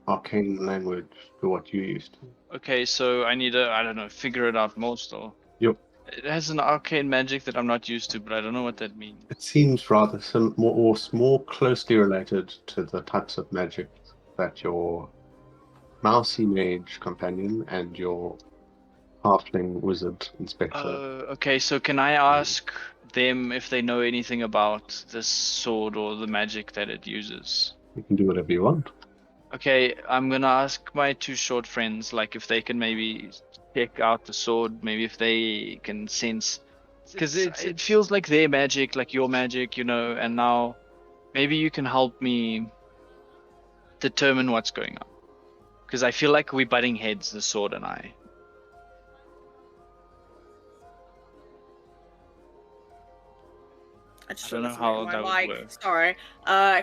Speaker 1: arcane language to what you used to.
Speaker 3: Okay, so I need to, I don't know, figure it out more still.
Speaker 1: Yep.
Speaker 3: It has an arcane magic that I'm not used to, but I don't know what that means.
Speaker 1: It seems rather more closely related to the types of magic that your mousy mage companion and your halfling wizard inspector.
Speaker 3: Okay, so can I ask them if they know anything about this sword or the magic that it uses?
Speaker 1: You can do whatever you want.
Speaker 3: Okay, I'm gonna ask my two short friends, like if they can maybe check out the sword, maybe if they can sense, because it feels like their magic, like your magic, you know, and now maybe you can help me determine what's going on, because I feel like we're butting heads, the sword and I.
Speaker 4: I just
Speaker 3: I don't know
Speaker 4: realised
Speaker 3: how
Speaker 4: my
Speaker 3: that would
Speaker 4: mic.
Speaker 3: work.
Speaker 4: Sorry.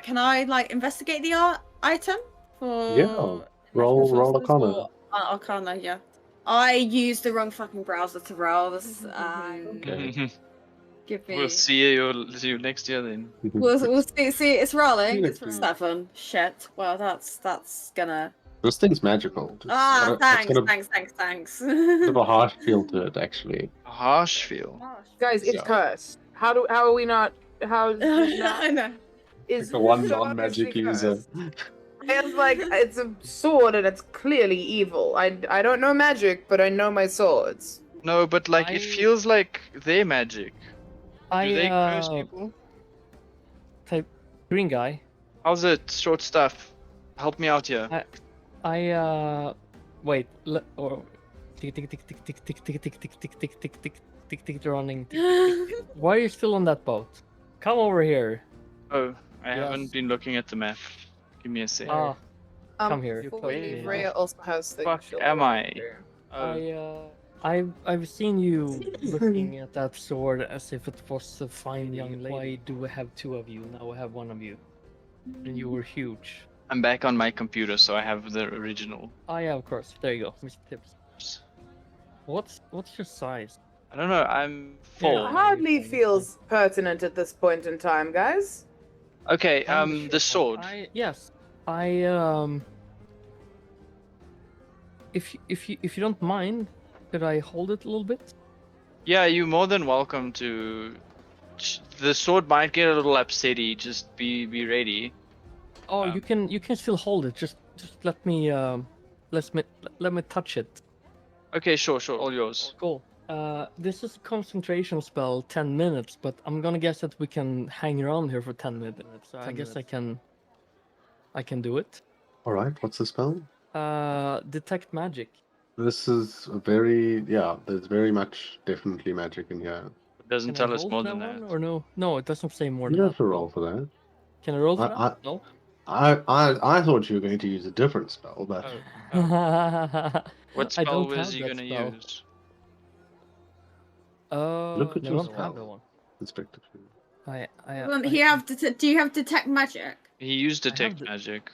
Speaker 4: Can I like investigate the item for?
Speaker 1: Yeah, roll Arcana.
Speaker 4: Or, Arcana, yeah. I used the wrong fucking browser to roll this.
Speaker 1: Okay.
Speaker 4: Give me.
Speaker 3: We'll see you next year then.
Speaker 4: We'll see. See, it's rolling.
Speaker 1: Yeah,
Speaker 4: It's for
Speaker 1: yeah.
Speaker 4: 7. Shit. Well, that's gonna.
Speaker 1: This thing's magical.
Speaker 4: Thanks.
Speaker 1: It's got a
Speaker 4: Thanks.
Speaker 1: bit of a harsh feel to it, actually.
Speaker 3: A harsh feel.
Speaker 2: Guys, it's
Speaker 1: Yeah.
Speaker 2: cursed. How are we not? How is it not?
Speaker 4: I know.
Speaker 2: Is
Speaker 1: The one
Speaker 2: so
Speaker 1: non-magic
Speaker 2: obviously
Speaker 1: user.
Speaker 2: cursed. It's like it's a sword and it's clearly evil. I don't know magic, but I know my swords.
Speaker 3: No, but like it feels like their magic. Do they curse
Speaker 5: I
Speaker 3: people?
Speaker 5: type green guy.
Speaker 3: How's it, short stuff? Help me out here.
Speaker 5: I wait. Or tick tick tick tick tick tick tick tick tick tick tick tick tick tick tick running. Why are you still on that boat? Come over here.
Speaker 3: Oh, I
Speaker 5: Yes.
Speaker 3: haven't been looking at the map. Give me a sec.
Speaker 5: Ah, Come here.
Speaker 2: Before
Speaker 5: You
Speaker 2: we
Speaker 5: told
Speaker 2: leave,
Speaker 5: me.
Speaker 2: Rhea also has things.
Speaker 3: Fuck
Speaker 2: she'll
Speaker 3: am
Speaker 2: want
Speaker 3: I?
Speaker 2: to do.
Speaker 3: Oh,
Speaker 5: I've seen you looking at that sword as if it was a fine young lady. Why do we have two of you? Now I have one of you. And you were huge.
Speaker 3: I'm back on my computer, so I have the original.
Speaker 5: Ah, yeah, of course. There you go, Mr. Tips. What's your size?
Speaker 3: I don't know. I'm
Speaker 2: It
Speaker 3: full.
Speaker 5: Yeah.
Speaker 2: hardly feels pertinent at this point in time, guys.
Speaker 3: Okay.
Speaker 5: I'm
Speaker 3: The sword.
Speaker 5: Yes. If you don't mind, could I hold it a little bit?
Speaker 3: Yeah, you're more than welcome to. The sword might get a little upsetty. Just be ready.
Speaker 5: Oh, you can still hold it. Just let me let me touch it.
Speaker 3: Okay, sure, all yours.
Speaker 5: Cool. This is a concentration spell, 10 minutes, but I'm gonna guess that we can hang around here for 10 minutes. So I guess I can do it.
Speaker 1: All right, what's the spell?
Speaker 5: Detect magic.
Speaker 1: This is there's very much definitely magic in here.
Speaker 3: It doesn't
Speaker 5: Can I
Speaker 3: tell us
Speaker 5: roll
Speaker 3: more
Speaker 5: for
Speaker 3: than
Speaker 5: one
Speaker 3: that.
Speaker 5: or no? No, it doesn't say more
Speaker 1: You
Speaker 5: than
Speaker 1: don't have
Speaker 5: that.
Speaker 1: to roll for that.
Speaker 5: Can I roll for
Speaker 1: I-
Speaker 5: that? No.
Speaker 1: I thought you were going to use a different spell, but
Speaker 3: What
Speaker 5: I
Speaker 3: spell
Speaker 5: don't
Speaker 3: was
Speaker 5: have
Speaker 3: he
Speaker 5: that
Speaker 3: gonna
Speaker 5: spell.
Speaker 3: use?
Speaker 1: Look at
Speaker 5: I
Speaker 1: your
Speaker 5: don't have that
Speaker 1: spell.
Speaker 5: one.
Speaker 1: Inspector.
Speaker 4: Do you have detect magic?
Speaker 3: He used
Speaker 5: I have
Speaker 3: detect
Speaker 5: the-
Speaker 3: magic,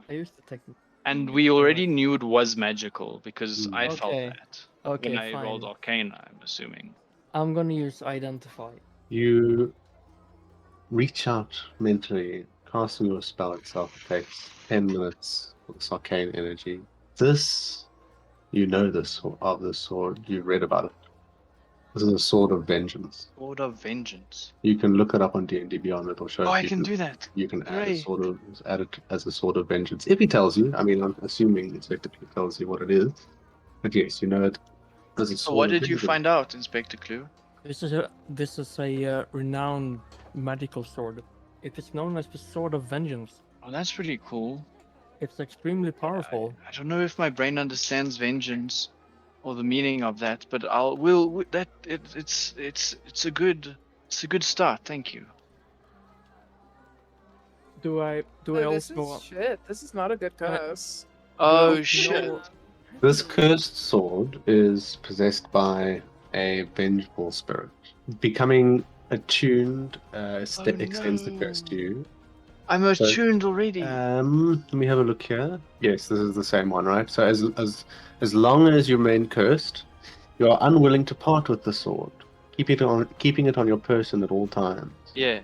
Speaker 5: I used to take.
Speaker 3: and we already knew it was magical because I felt
Speaker 5: Okay.
Speaker 3: that
Speaker 5: Okay,
Speaker 3: when I
Speaker 5: fine.
Speaker 3: rolled Arcane. I'm assuming.
Speaker 5: I'm gonna use identify.
Speaker 1: You reach out mentally, casting your spell itself. It takes 10 minutes for this arcane energy. This, this of this sword. You've read about it. This is a sword of vengeance.
Speaker 3: Sword of Vengeance.
Speaker 1: You can look it up on D&D Beyond. It'll show.
Speaker 3: Oh,
Speaker 1: if
Speaker 3: I
Speaker 1: you
Speaker 3: can do that.
Speaker 1: You can add
Speaker 3: Great.
Speaker 1: add it as a sword of vengeance. If he tells you, I mean, I'm assuming Inspector Clue tells you what it is. But yes, you know it as a
Speaker 3: So
Speaker 1: sword
Speaker 3: what
Speaker 1: of
Speaker 3: did you
Speaker 1: vengeance.
Speaker 3: find out, Inspector Clue?
Speaker 5: This is a renowned magical sword. It is known as the Sword of Vengeance.
Speaker 3: Oh, that's pretty cool.
Speaker 5: It's extremely powerful.
Speaker 3: I don't know if my brain understands vengeance or the meaning of that, but it's a good start. Thank you.
Speaker 5: Do I
Speaker 2: Oh, this
Speaker 5: also?
Speaker 2: is shit. This is not a good curse.
Speaker 3: Oh
Speaker 5: you
Speaker 3: shit.
Speaker 5: know-
Speaker 1: This cursed sword is possessed by a vengeful spirit. Becoming attuned extends the curse to you.
Speaker 3: I'm attuned already.
Speaker 1: Let me have a look here. Yes, this is the same one, right? So as long as you remain cursed, you are unwilling to part with the sword. keeping it on your person at all times.
Speaker 3: Yeah.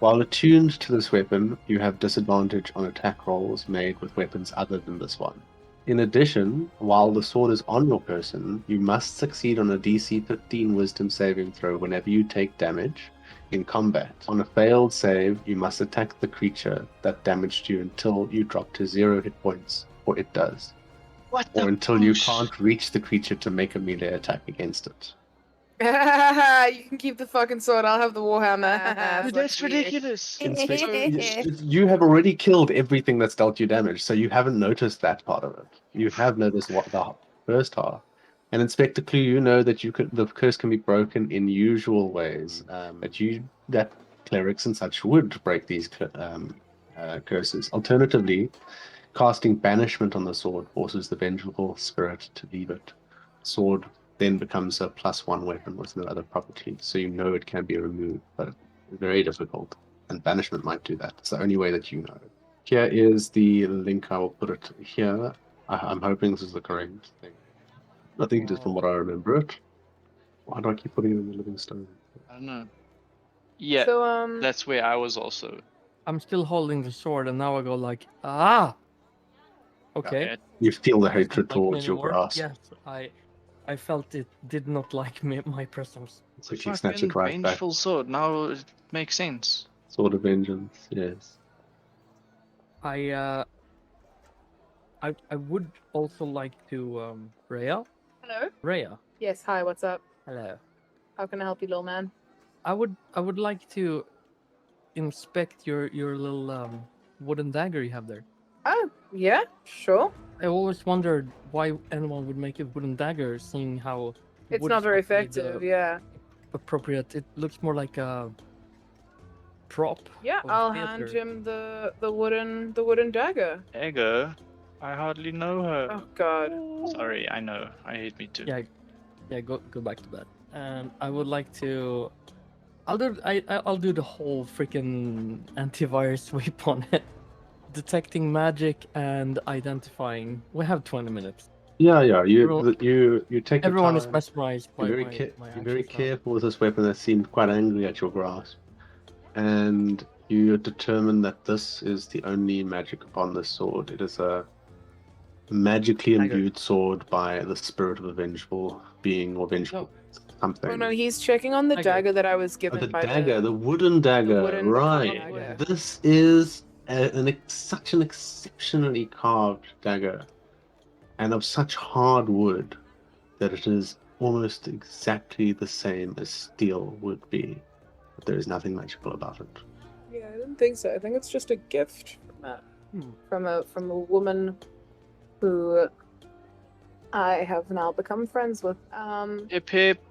Speaker 1: While attuned to this weapon, you have disadvantage on attack rolls made with weapons other than this one. In addition, while the sword is on your person, you must succeed on a DC 15 Wisdom saving throw whenever you take damage in combat. On a failed save, you must attack the creature that damaged you until you drop to 0 hit points, or it does.
Speaker 3: What
Speaker 1: Or
Speaker 3: the
Speaker 1: until you
Speaker 3: bullsh-
Speaker 1: can't reach the creature to make a melee attack against it.
Speaker 2: You can keep the fucking sword. I'll have the warhammer.
Speaker 3: Dude,
Speaker 2: Fuck
Speaker 3: that's
Speaker 2: you.
Speaker 3: ridiculous.
Speaker 1: You have already killed everything that's dealt you damage, so you haven't noticed that part of it. You have noticed what the first half. And Inspector Clue, you know that the curse can be broken in usual ways. That clerics and such would break these curses. Alternatively, casting banishment on the sword forces the vengeful spirit to leave it. Sword then becomes a +1 weapon with no other property, so you know it can be removed, but it's very difficult. And banishment might do that. It's the only way that you know. Here is the link. I will put it here. I'm hoping this is the correct thing. I think it is from what I remember it. Why do I keep putting it in the living stone?
Speaker 3: I don't know. Yeah,
Speaker 2: So
Speaker 3: that's where I was also.
Speaker 5: I'm still holding the sword, and now I go like, ah. Okay.
Speaker 3: Yeah.
Speaker 1: You feel the
Speaker 5: Does it
Speaker 1: hatred
Speaker 5: like me
Speaker 1: towards your
Speaker 5: anymore?
Speaker 1: grasp.
Speaker 5: Yes, I felt it did not like me, my presence.
Speaker 1: So you snatch
Speaker 3: Fucking
Speaker 1: it right back.
Speaker 3: vengeful sword. Now it makes sense.
Speaker 1: Sword of vengeance, yes.
Speaker 5: I would also like to Rhea.
Speaker 2: hello.
Speaker 5: Rhea,
Speaker 2: Yes. Hi. What's up?
Speaker 5: hello.
Speaker 2: How can I help you, little man?
Speaker 5: I would like to inspect your little wooden dagger you have there.
Speaker 2: Oh, yeah. Sure.
Speaker 5: I always wondered why anyone would make a wooden dagger, seeing how
Speaker 2: It's
Speaker 5: wood
Speaker 2: not
Speaker 5: is
Speaker 2: very
Speaker 5: really
Speaker 2: effective.
Speaker 5: the
Speaker 2: Yeah.
Speaker 5: appropriate. It looks more like a prop.
Speaker 2: Yeah.
Speaker 5: of
Speaker 2: I'll
Speaker 5: theater.
Speaker 2: hand him the wooden dagger.
Speaker 3: Ego, I hardly know her.
Speaker 2: Oh God.
Speaker 3: Sorry, I know. I hate me too.
Speaker 5: Yeah, go back to bed. And I would like to. I'll do the whole freaking antivirus sweep on it, detecting magic and identifying. We have 20 minutes.
Speaker 1: Yeah.
Speaker 5: Everyone-
Speaker 1: You take your
Speaker 5: Everyone is
Speaker 1: time.
Speaker 5: mesmerized by
Speaker 1: You're very,
Speaker 5: my
Speaker 1: you're very
Speaker 5: actions now.
Speaker 1: careful with this weapon that seemed quite angry at your grasp. And you determine that this is the only magic upon this sword. It is a magically
Speaker 5: Dagger.
Speaker 1: imbued sword by the spirit of a vengeful being or vengeful something.
Speaker 2: Oh no, he's checking on the
Speaker 5: Dagger.
Speaker 2: dagger that I was
Speaker 1: Oh,
Speaker 2: given
Speaker 1: the
Speaker 2: by
Speaker 1: dagger, the wooden dagger,
Speaker 2: wooden
Speaker 1: right.
Speaker 2: dagger.
Speaker 1: This is such an exceptionally carved dagger and of such hard wood that it is almost exactly the same as steel would be. But there is nothing magical about it.
Speaker 2: Yeah, I didn't think so. I think it's just a gift from a woman who I have now become friends with.
Speaker 3: Hip hip.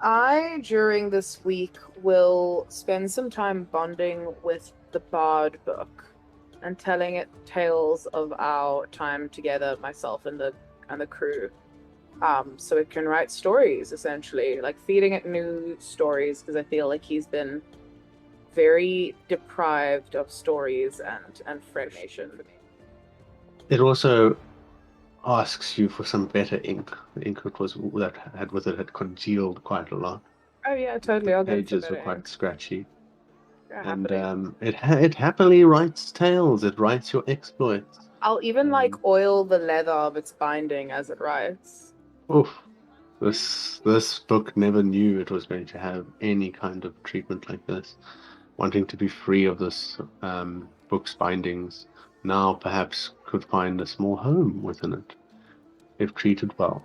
Speaker 2: I, during this week, will spend some time bonding with the Bard book and telling it tales of our time together, myself and the crew. So it can write stories, essentially, like feeding it new stories, because I feel like he's been very deprived of stories and information.
Speaker 1: It also asks you for some better ink. The ink that had with it had congealed quite a lot.
Speaker 2: Oh yeah, totally. I'll
Speaker 1: The
Speaker 2: get some
Speaker 1: pages were
Speaker 2: better
Speaker 1: quite
Speaker 2: ink.
Speaker 1: scratchy.
Speaker 2: Yeah,
Speaker 1: And
Speaker 2: happily.
Speaker 1: it happily writes tales. It writes your exploits.
Speaker 2: I'll even like oil the leather of its binding as it writes.
Speaker 1: Oof. This book never knew it was going to have any kind of treatment like this. Wanting to be free of this book's bindings, now perhaps could find a small home within it, if treated well.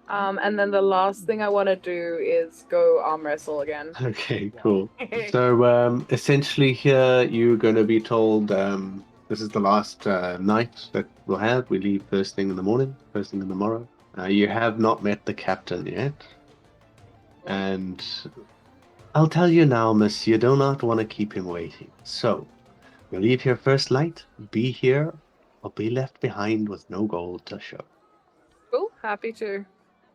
Speaker 2: And then the last thing I want to do is go arm wrestle again.
Speaker 1: Okay, cool. So essentially here you're going to be told this is the last night that we'll have. We leave first thing in the morning, first thing in the morrow. You have not met the captain yet. And I'll tell you now, miss, you do not want to keep him waiting. So, you leave here first light, be here, or be left behind with no gold to show.
Speaker 2: Cool, happy to.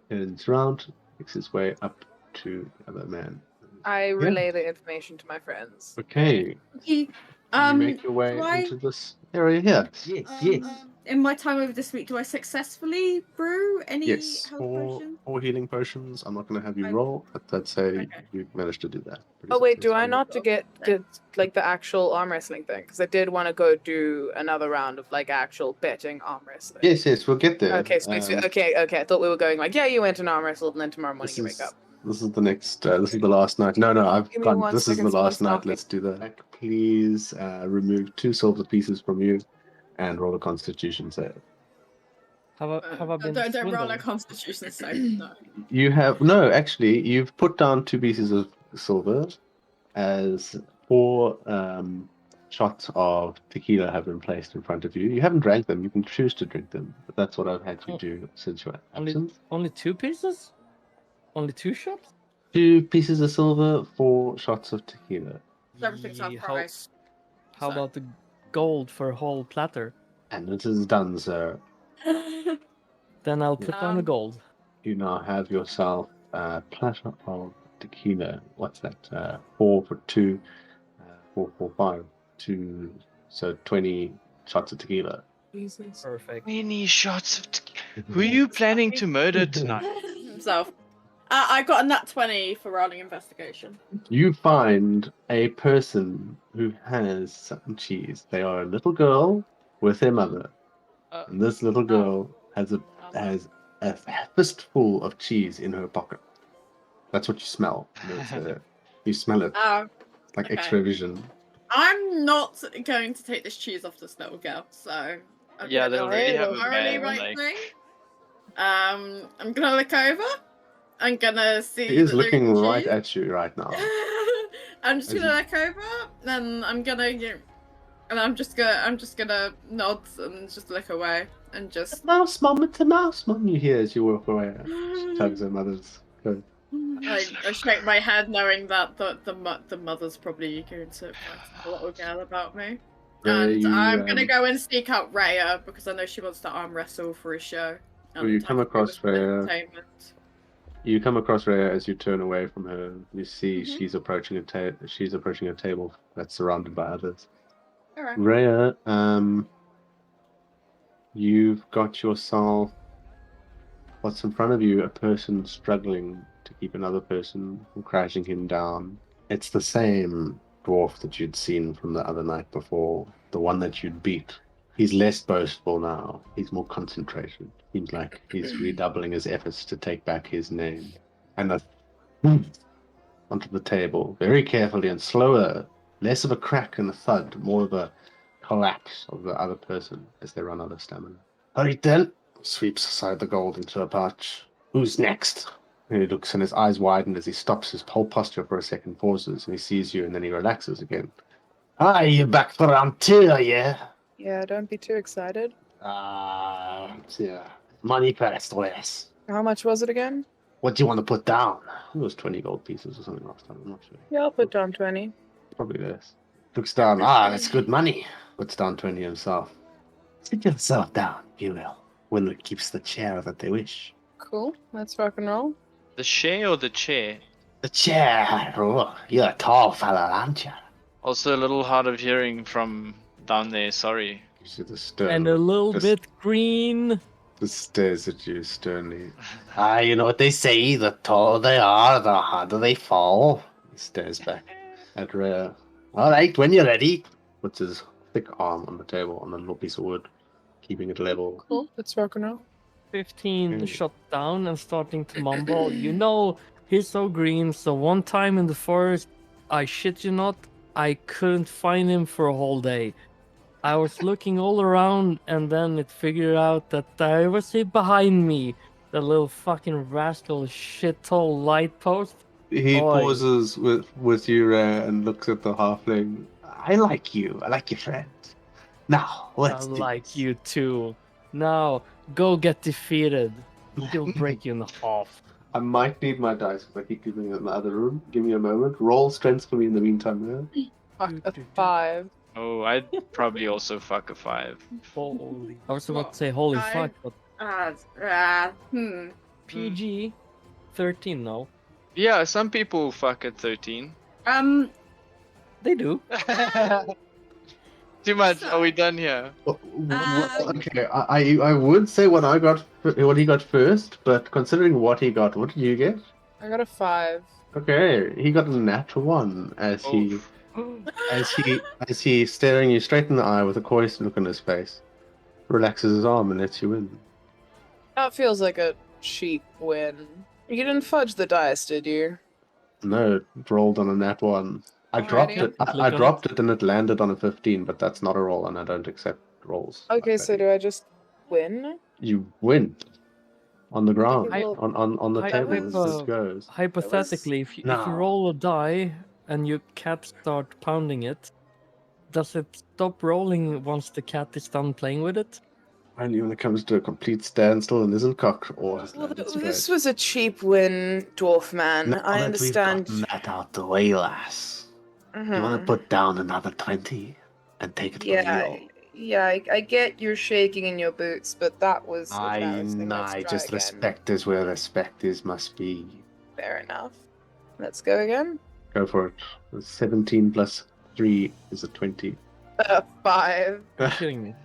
Speaker 1: Turns round, makes his way up to the other man.
Speaker 2: I relay the information to my friends.
Speaker 1: Okay,
Speaker 4: You,
Speaker 1: you make your way
Speaker 4: do I-
Speaker 1: into this area here.
Speaker 6: Yes.
Speaker 4: in my time over this week, do I successfully brew any
Speaker 1: Yes,
Speaker 4: health
Speaker 1: four
Speaker 4: potions?
Speaker 1: healing potions. I'm not going to have you
Speaker 4: I-
Speaker 1: roll, but I'd say
Speaker 4: Okay.
Speaker 1: you managed to do that. pretty
Speaker 2: Oh wait, do I
Speaker 1: successfully.
Speaker 2: not to get like the actual arm wrestling thing? Because I did want to go do another round of like actual betting arm wrestling.
Speaker 1: Yes, we'll get there.
Speaker 2: Okay, okay. I thought we were going like, yeah, you went and arm wrestled, and then tomorrow morning
Speaker 1: This
Speaker 2: you wake
Speaker 1: is
Speaker 2: up.
Speaker 1: this is the next. This is the last night. No, I've
Speaker 2: Give me
Speaker 1: gone.
Speaker 2: 1
Speaker 1: This is
Speaker 2: second,
Speaker 1: the last
Speaker 2: someone's
Speaker 1: night.
Speaker 2: knocking.
Speaker 1: Let's do that. Please remove 2 silver pieces from you, and roll a Constitution save.
Speaker 5: Have I been
Speaker 4: Don't roll a
Speaker 5: swindled?
Speaker 4: constitution save. No.
Speaker 1: You have no. Actually, you've put down 2 pieces of silver, as 4 shots of tequila have been placed in front of you. You haven't drank them. You can choose to drink them, but that's what I've had you do since your absence.
Speaker 5: Only 2 pieces? Only 2 shots?
Speaker 1: 2 pieces of silver, 4 shots of tequila.
Speaker 4: Everything's half
Speaker 5: Yee,
Speaker 4: price.
Speaker 5: How
Speaker 4: So-
Speaker 5: about the gold for a whole platter?
Speaker 1: And it is done, sir.
Speaker 5: Then I'll put down the gold.
Speaker 1: You now have yourself a platter of tequila. What's that? 4 for 2, 4 for 5, 2, so 20 shots of tequila.
Speaker 2: Jesus.
Speaker 5: Perfect.
Speaker 3: Many shots of tequila. Who are you planning to murder tonight?
Speaker 4: Himself. I got a nat 20 for rolling investigation.
Speaker 1: You find a person who has some cheese. They are a little girl with their mother,
Speaker 3: Uh,
Speaker 1: and this little girl has a fistful of cheese in her pocket. That's what you smell. You smell it
Speaker 4: Oh,
Speaker 1: like
Speaker 4: okay.
Speaker 1: X-ray vision.
Speaker 4: I'm not going to take this cheese off this little girl, so. I'm
Speaker 3: Yeah,
Speaker 4: gonna
Speaker 3: they
Speaker 4: do
Speaker 3: already
Speaker 4: the
Speaker 3: have a
Speaker 4: morally
Speaker 3: ban,
Speaker 4: right
Speaker 3: like-
Speaker 4: thing. I'm gonna look over. I'm gonna see.
Speaker 1: He is
Speaker 4: that there
Speaker 1: looking right
Speaker 4: cheese.
Speaker 1: at you right now.
Speaker 4: I'm just
Speaker 1: As
Speaker 4: gonna
Speaker 1: you-
Speaker 4: look over, and I'm just gonna nod and just look away and just.
Speaker 1: Mouse, mom, it's a mouse, mom. You hear as you walk away. She tugs her mother's coat.
Speaker 4: I shake my head, knowing that the mother's probably going to fight a little girl about me. And I'm gonna go and seek out Rhea because I know she wants to arm wrestle for a show.
Speaker 1: Well, you
Speaker 4: and
Speaker 1: come
Speaker 4: have
Speaker 1: across
Speaker 4: some
Speaker 1: Rhea.
Speaker 4: entertainment.
Speaker 1: You come across Rhea as you turn away from her. You see
Speaker 4: Mhm.
Speaker 1: she's approaching a table that's surrounded by others.
Speaker 4: Alright.
Speaker 1: Rhea, you've got yourself. What's in front of you? A person struggling to keep another person from crashing him down. It's the same dwarf that you'd seen from the other night before, the one that you'd beat. He's less boastful now. He's more concentrated. Seems like he's redoubling his efforts to take back his name. And onto the table, very carefully and slower. Less of a crack and a thud, more of a collapse of the other person as they run out of stamina. Alright then. Sweeps aside the gold into a pouch. Who's next? And he looks and his eyes widen as he stops his whole posture for a second, pauses, and he sees you and then he relaxes again. Ah, you back for round 2, are you?
Speaker 2: Yeah, don't be too excited.
Speaker 1: Yeah. Money first, less.
Speaker 2: How much was it again?
Speaker 1: What do you want to put down? It was 20 gold pieces or something last time, I'm not sure.
Speaker 2: Yeah, I'll put down 20.
Speaker 1: Probably less. Looks down, that's good money. Puts down 20 himself. Sit yourself down, if you will. Winner keeps the chair that they wish.
Speaker 2: Cool, let's rock and roll.
Speaker 3: The share or the chair?
Speaker 1: The chair! Oh, you're a tall fella, aren't you?
Speaker 3: Also a little hard of hearing from down there, sorry.
Speaker 1: You see the stern.
Speaker 5: And a little
Speaker 1: just-
Speaker 5: bit green.
Speaker 1: Just stares at you sternly. You know what they say, the taller they are, the harder they fall. He stares back at Rhea. Alright, when you're ready. Puts his thick arm on the table on a little piece of wood, keeping it level.
Speaker 2: Cool, let's rock and roll.
Speaker 5: 15
Speaker 1: Mm.
Speaker 5: shot down and starting to mumble. You know, he's so green. So one time in the forest, I shit you not, I couldn't find him for a whole day. I was looking all around and then it figured out that there was he behind me. The little fucking rascal shit tall light post.
Speaker 1: He
Speaker 5: Oi.
Speaker 1: pauses with you, Rhea, and looks at the halfling. I like you. I like your friend. Now,
Speaker 5: I
Speaker 1: let's do
Speaker 5: like
Speaker 1: this.
Speaker 5: you too. Now, go get defeated. He'll break you in half.
Speaker 1: I might need my dice because I keep giving it in the other room. Give me a moment. Roll strength for me in the meantime, yeah?
Speaker 2: Fuck, a 5.
Speaker 3: Oh, I'd probably also fuck a 5.
Speaker 5: Holy. I was about to say holy
Speaker 4: I-
Speaker 5: fuck, but PG 13 no.
Speaker 3: Yeah, some people fuck at 13.
Speaker 5: They do.
Speaker 3: Too much.
Speaker 4: So-
Speaker 3: Are we done here?
Speaker 1: Okay, I would say what he got first, but considering what he got, what did you get?
Speaker 2: I got a 5.
Speaker 1: Okay, he got a nat 1 as he staring you straight in the eye with a coy look on his face, relaxes his arm and lets you in.
Speaker 2: That feels like a cheap win. You didn't fudge the dice, did you?
Speaker 1: No, it rolled on a nat 1. I dropped
Speaker 2: Alrighty.
Speaker 1: it. I dropped it and it landed on a 15, but that's not a roll, and I don't accept rolls.
Speaker 2: Okay,
Speaker 1: like
Speaker 2: so
Speaker 1: that.
Speaker 2: do I just win?
Speaker 1: You win on the ground,
Speaker 2: Okay, well,
Speaker 1: on the
Speaker 5: I-
Speaker 1: table
Speaker 2: I
Speaker 1: as
Speaker 2: was-
Speaker 1: it goes.
Speaker 5: Hypothetically, if you
Speaker 1: No.
Speaker 5: roll a die and your cat start pounding it, does it stop rolling once the cat is done playing with it?
Speaker 1: Only when it comes to a complete standstill and isn't cocked or has
Speaker 2: Well,
Speaker 1: landed
Speaker 2: this
Speaker 1: straight.
Speaker 2: was a cheap win, dwarf man.
Speaker 1: Now
Speaker 2: I
Speaker 1: that
Speaker 2: understand.
Speaker 1: we've gotten that out the way, lass, you want to
Speaker 2: Mhm.
Speaker 1: put down another 20 and take it for real?
Speaker 2: Yeah, I get you're shaking in your boots, but that was embarrassing. Let's try
Speaker 1: just
Speaker 2: again.
Speaker 1: respect is where respect is must be.
Speaker 2: Fair enough. Let's go again.
Speaker 1: Go for it. 17 plus 3 is a 20.
Speaker 2: 5.
Speaker 5: You're kidding me.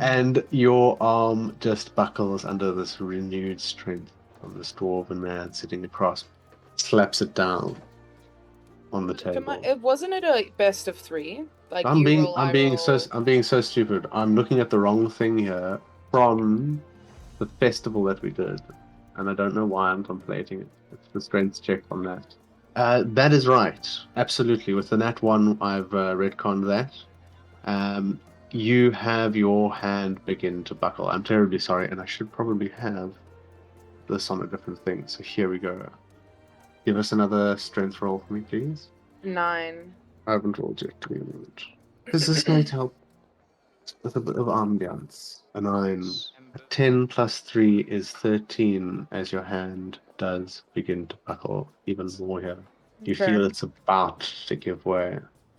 Speaker 1: And your arm just buckles under this renewed strength of this dwarven man sitting across, slaps it down on the table.
Speaker 2: Wasn't it a best of 3? Like
Speaker 1: I'm
Speaker 2: you
Speaker 1: being
Speaker 2: roll, I
Speaker 1: I'm being so stupid. I'm looking at the wrong thing here from the festival that we did, and I don't know why I'm conflating it. It's the strength check on that. That is right, absolutely. With the nat 1, I've retconned that. You have your hand begin to buckle. I'm terribly sorry, and I should probably have this on a different thing. So here we go. Give us another strength roll for me, please.
Speaker 2: 9.
Speaker 1: I haven't rolled yet. Give me a moment. Because this might help with a bit of ambiance. A 9. A 10 plus 3 is 13 as your hand does begin to buckle even more here. You
Speaker 2: Okay.
Speaker 1: feel it's about to give way.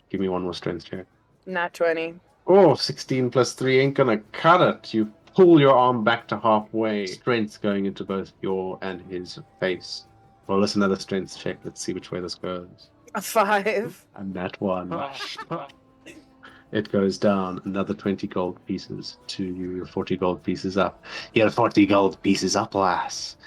Speaker 1: Give me one more strength check.
Speaker 2: Nat 20.
Speaker 1: Oh, 16 plus 3 ain't gonna cut it. You pull your arm back to halfway. Strength going into both your and his face. Well, let's another strength check. Let's see which way this goes.
Speaker 2: A 5.
Speaker 1: And that one. It goes down another 20 gold pieces to your 40 gold pieces up. You're 40 gold pieces up, lass.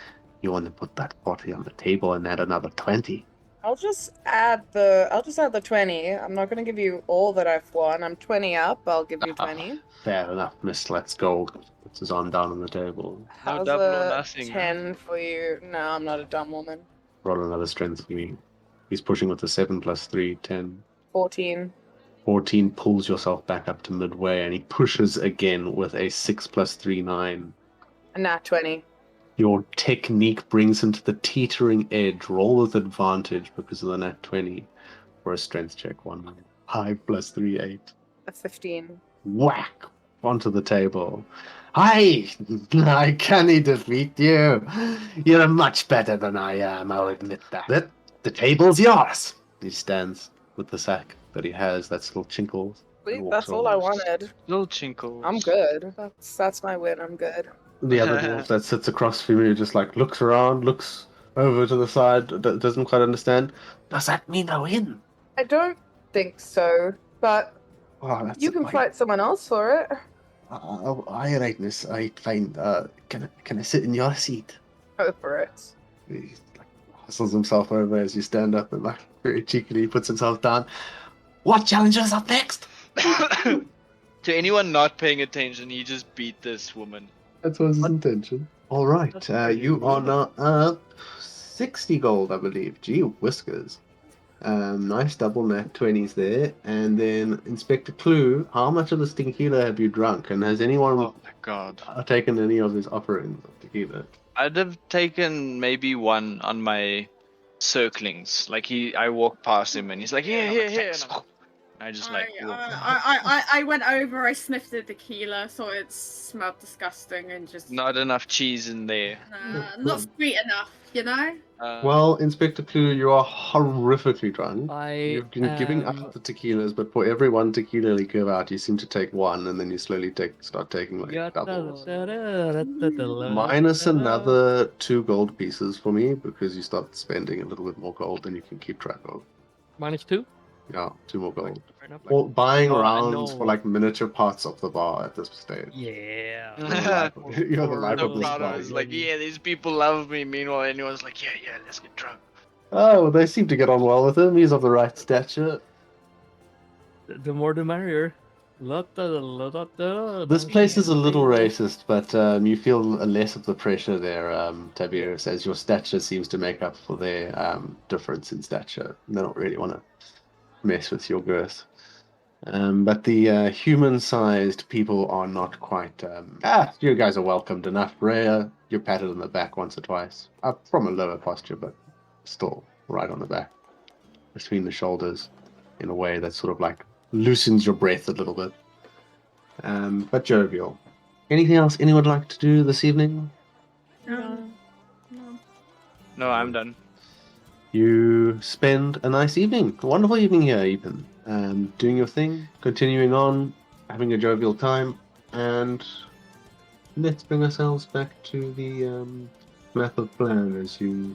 Speaker 1: You want to put that 40 on the table and add another 20.
Speaker 2: I'll just add the 20. I'm not gonna give you all that I've won. I'm 20 up. I'll give you 20.
Speaker 1: Fair enough, miss. Let's go. Puts his arm down on the table.
Speaker 2: How's
Speaker 3: double or
Speaker 2: a
Speaker 3: nothing, huh?
Speaker 2: 10 for you? No, I'm not a dumb woman.
Speaker 1: Roll another strength for me. He's pushing with the 7 plus 3, 10.
Speaker 2: 14.
Speaker 1: 14 pulls yourself back up to midway, and he pushes again with a 6 plus 3, 9.
Speaker 2: A nat 20.
Speaker 1: Your technique brings him to the teetering edge. Roll with advantage because of the nat 20 for a strength check. 1. 5 plus 3, 8.
Speaker 2: A 15.
Speaker 1: Whack onto the table. I can defeat you. You're much better than I am, I'll admit that. The table's yours. He stands with the sack that he has that still chinkles.
Speaker 2: Sweet, that's all I wanted.
Speaker 3: Little chinkles.
Speaker 2: I'm good. That's my win. I'm good.
Speaker 1: The other dwarf that sits across from you just like looks around, looks over to the side, doesn't quite understand. Does that mean I win?
Speaker 2: I don't think so, but
Speaker 1: Oh, that's
Speaker 2: you can fight someone else for it.
Speaker 1: Aye, right, miss. I find. Can I sit in your seat?
Speaker 2: Go for it.
Speaker 1: He like, hustles himself over as you stand up and like very cheekily puts himself down. What challenger is up next?
Speaker 3: To anyone not paying attention, he just beat this woman.
Speaker 1: That was his intention. All right, you are now up 60 gold, I believe. Gee whiskers. Nice double nat 20s there. And then Inspector Clue, how much of this tequila have you drunk? And has anyone
Speaker 3: Oh my god.
Speaker 1: taken any of his offerings of tequila?
Speaker 3: I'd have taken maybe one on my circlings. Like I walked past him and he's like, here. And I just like,
Speaker 4: I went over, I sniffed the tequila, thought it smelled disgusting, and just
Speaker 3: not enough cheese in there.
Speaker 4: not sweet enough, you know?
Speaker 1: Well, Inspector Clue, you are horrifically drunk. You've been giving
Speaker 5: am-
Speaker 1: up the tequilas, but for every one tequila you give out, you seem to take one, and then you slowly start taking like doubles. Minus another 2 gold pieces for me, because you start spending a little bit more gold than you can keep track of.
Speaker 5: -2?
Speaker 1: Yeah, 2 more gold.
Speaker 5: Fair enough.
Speaker 1: Or buying
Speaker 5: Oh, I
Speaker 1: rounds for
Speaker 5: know.
Speaker 1: like miniature parts of the bar at this stage.
Speaker 5: Yeah.
Speaker 1: You're the life of, you're the life
Speaker 3: So
Speaker 1: of this
Speaker 3: proud of
Speaker 1: party.
Speaker 3: us, like, yeah, these people love me. Meanwhile, anyone's like, yeah, let's get drunk.
Speaker 1: Oh, they seem to get on well with him. He's of the right stature.
Speaker 5: The more the merrier.
Speaker 1: This place is a little racist, but you feel less of the pressure there, Tiberius, as your stature seems to make up for their difference in stature. They don't really want to mess with your girth. But the human-sized people are not quite. You guys are welcomed enough. Rhea, you're patted on the back once or twice. Up from a lower posture, but still right on the back, between the shoulders, in a way that sort of like loosens your breath a little bit. But jovial. Anything else anyone would like to do this evening?
Speaker 4: No.
Speaker 3: No, I'm done.
Speaker 1: You spend a nice evening, a wonderful evening here, Ethan. Doing your thing, continuing on, having a jovial time, and let's bring ourselves back to the map of plan as you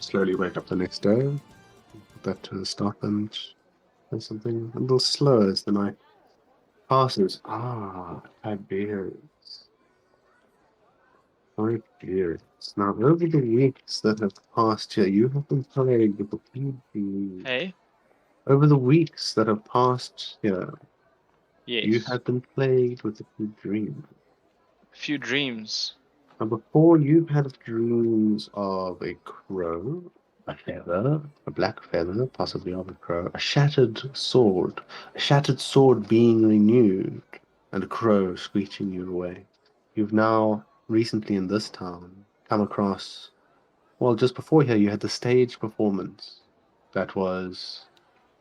Speaker 1: slowly wake up the next day. Put that to a stop and something a little slow as the night passes. Tiberius. Tiberius. Now, over the weeks that have passed here, you have been plagued with a few dreams.
Speaker 3: Hey?
Speaker 1: Over the weeks that have passed here,
Speaker 3: Yes.
Speaker 1: you have been plagued with a few dreams.
Speaker 3: A few dreams.
Speaker 1: And before, you've had dreams of a crow, a feather, a black feather, possibly of a crow, a shattered sword being renewed, and a crow screeching you away. You've now, recently in this town, come across, well, just before here, you had the stage performance that was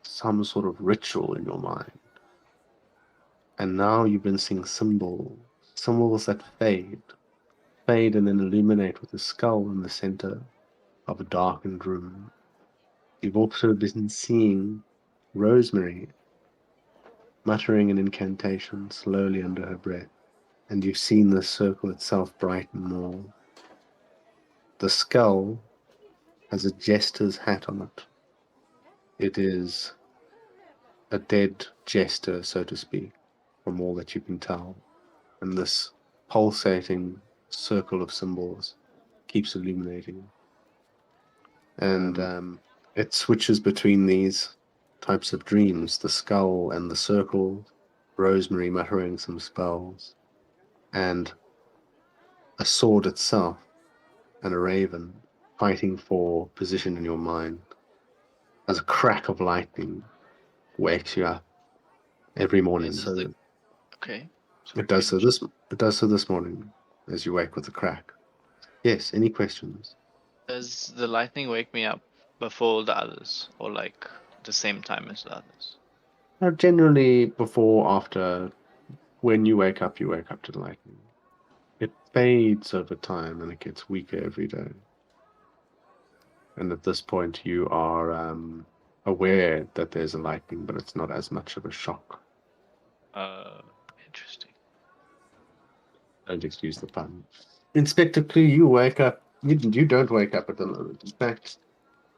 Speaker 1: some sort of ritual in your mind. And now you've been seeing symbols that fade and then illuminate with a skull in the center of a darkened room. You've also been seeing Rosemary muttering an incantation slowly under her breath, and you've seen the circle itself brighten more. The skull has a jester's hat on it. It is a dead jester, so to speak, from all that you can tell. And this pulsating circle of symbols keeps illuminating. And it switches between these types of dreams, the skull and the circle, Rosemary muttering some spells, and a sword itself and a raven fighting for position in your mind. As a crack of lightning wakes you up every morning.
Speaker 3: Okay.
Speaker 1: It does so this morning as you wake with a crack. Yes, any questions?
Speaker 3: Does the lightning wake me up before the others, or like the same time as the others?
Speaker 1: Generally, before, after, when you wake up to the lightning. It fades over time and it gets weaker every day. And at this point, you are aware that there's a lightning, but it's not as much of a shock.
Speaker 3: Interesting.
Speaker 1: Don't excuse the pun. Inspector Clue, you wake up. You don't wake up at the moment. In fact,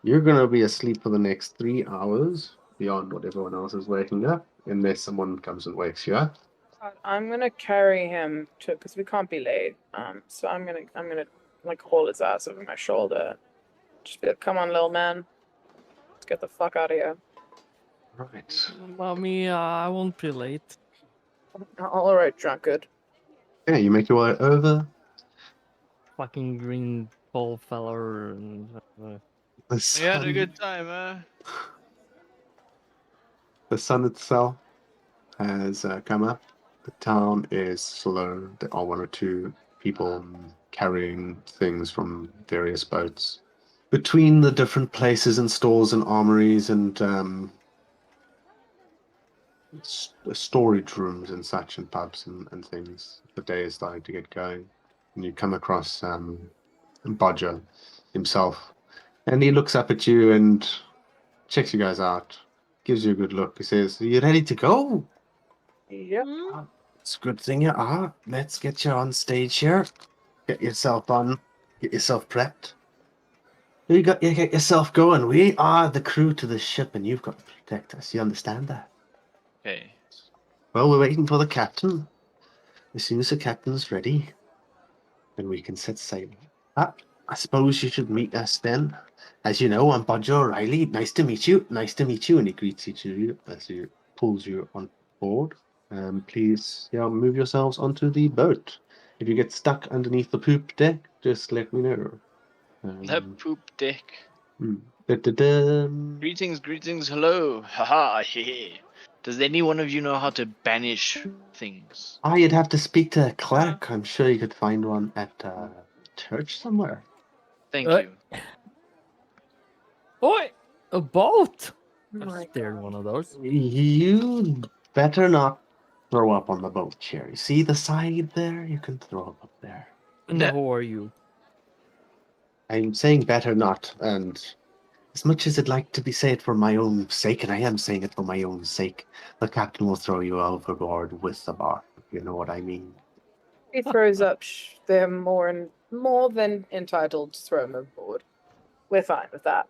Speaker 1: you're going to be asleep for the next 3 hours beyond what everyone else is waking up, unless someone comes and wakes you up.
Speaker 2: I'm gonna carry him because we can't be late. So I'm gonna like haul his ass over my shoulder. Just be like, come on, little man, let's get the fuck out of here.
Speaker 1: Right.
Speaker 5: Mommy, I won't be late.
Speaker 2: All right, drunkard.
Speaker 1: Yeah, you make your way over.
Speaker 5: Fucking green ball feller.
Speaker 1: The sun,
Speaker 3: You had a good time, huh?
Speaker 1: the sun itself has come up. The town is slow. There are 1 or 2 people carrying things from various boats between the different places and stores and armories and storage rooms and such and pubs and things. The day is starting to get going, and you come across Bodger himself, and he looks up at you and checks you guys out, gives you a good look. He says, "Are you ready to go?"
Speaker 2: Yep.
Speaker 1: It's a good thing you are. Let's get you on stage here. Get yourself prepped. You get yourself going. We are the crew to the ship, and you've got to protect us. You understand that?
Speaker 3: Okay.
Speaker 1: Well, we're waiting for the captain. As soon as the captain's ready, then we can set sail. I suppose you should meet us then. As you know, I'm Bodger O'Reilly. Nice to meet you. Nice to meet you. And he greets each of you as he pulls you on board. Please, move yourselves onto the boat. If you get stuck underneath the poop deck, just let me know.
Speaker 3: The poop deck.
Speaker 1: Da-da-da.
Speaker 3: Greetings, hello. Haha, hehe. Does any one of you know how to banish things?
Speaker 1: You'd have to speak to a cleric. I'm sure you could find one at church somewhere.
Speaker 3: Thank you.
Speaker 5: Oi! A boat!
Speaker 2: Oh
Speaker 5: I've
Speaker 2: my
Speaker 5: steered
Speaker 2: God.
Speaker 5: one of those.
Speaker 1: You better not throw up on the boat, Cherry. See the side there? You can throw up there.
Speaker 5: And who are you?
Speaker 1: I'm saying better not, and as much as I'd like to be said for my own sake, and I am saying it for my own sake, the captain will throw you overboard with the bar. You know what I mean?
Speaker 2: He throws up. They're more than entitled to throw him overboard. We're fine with that.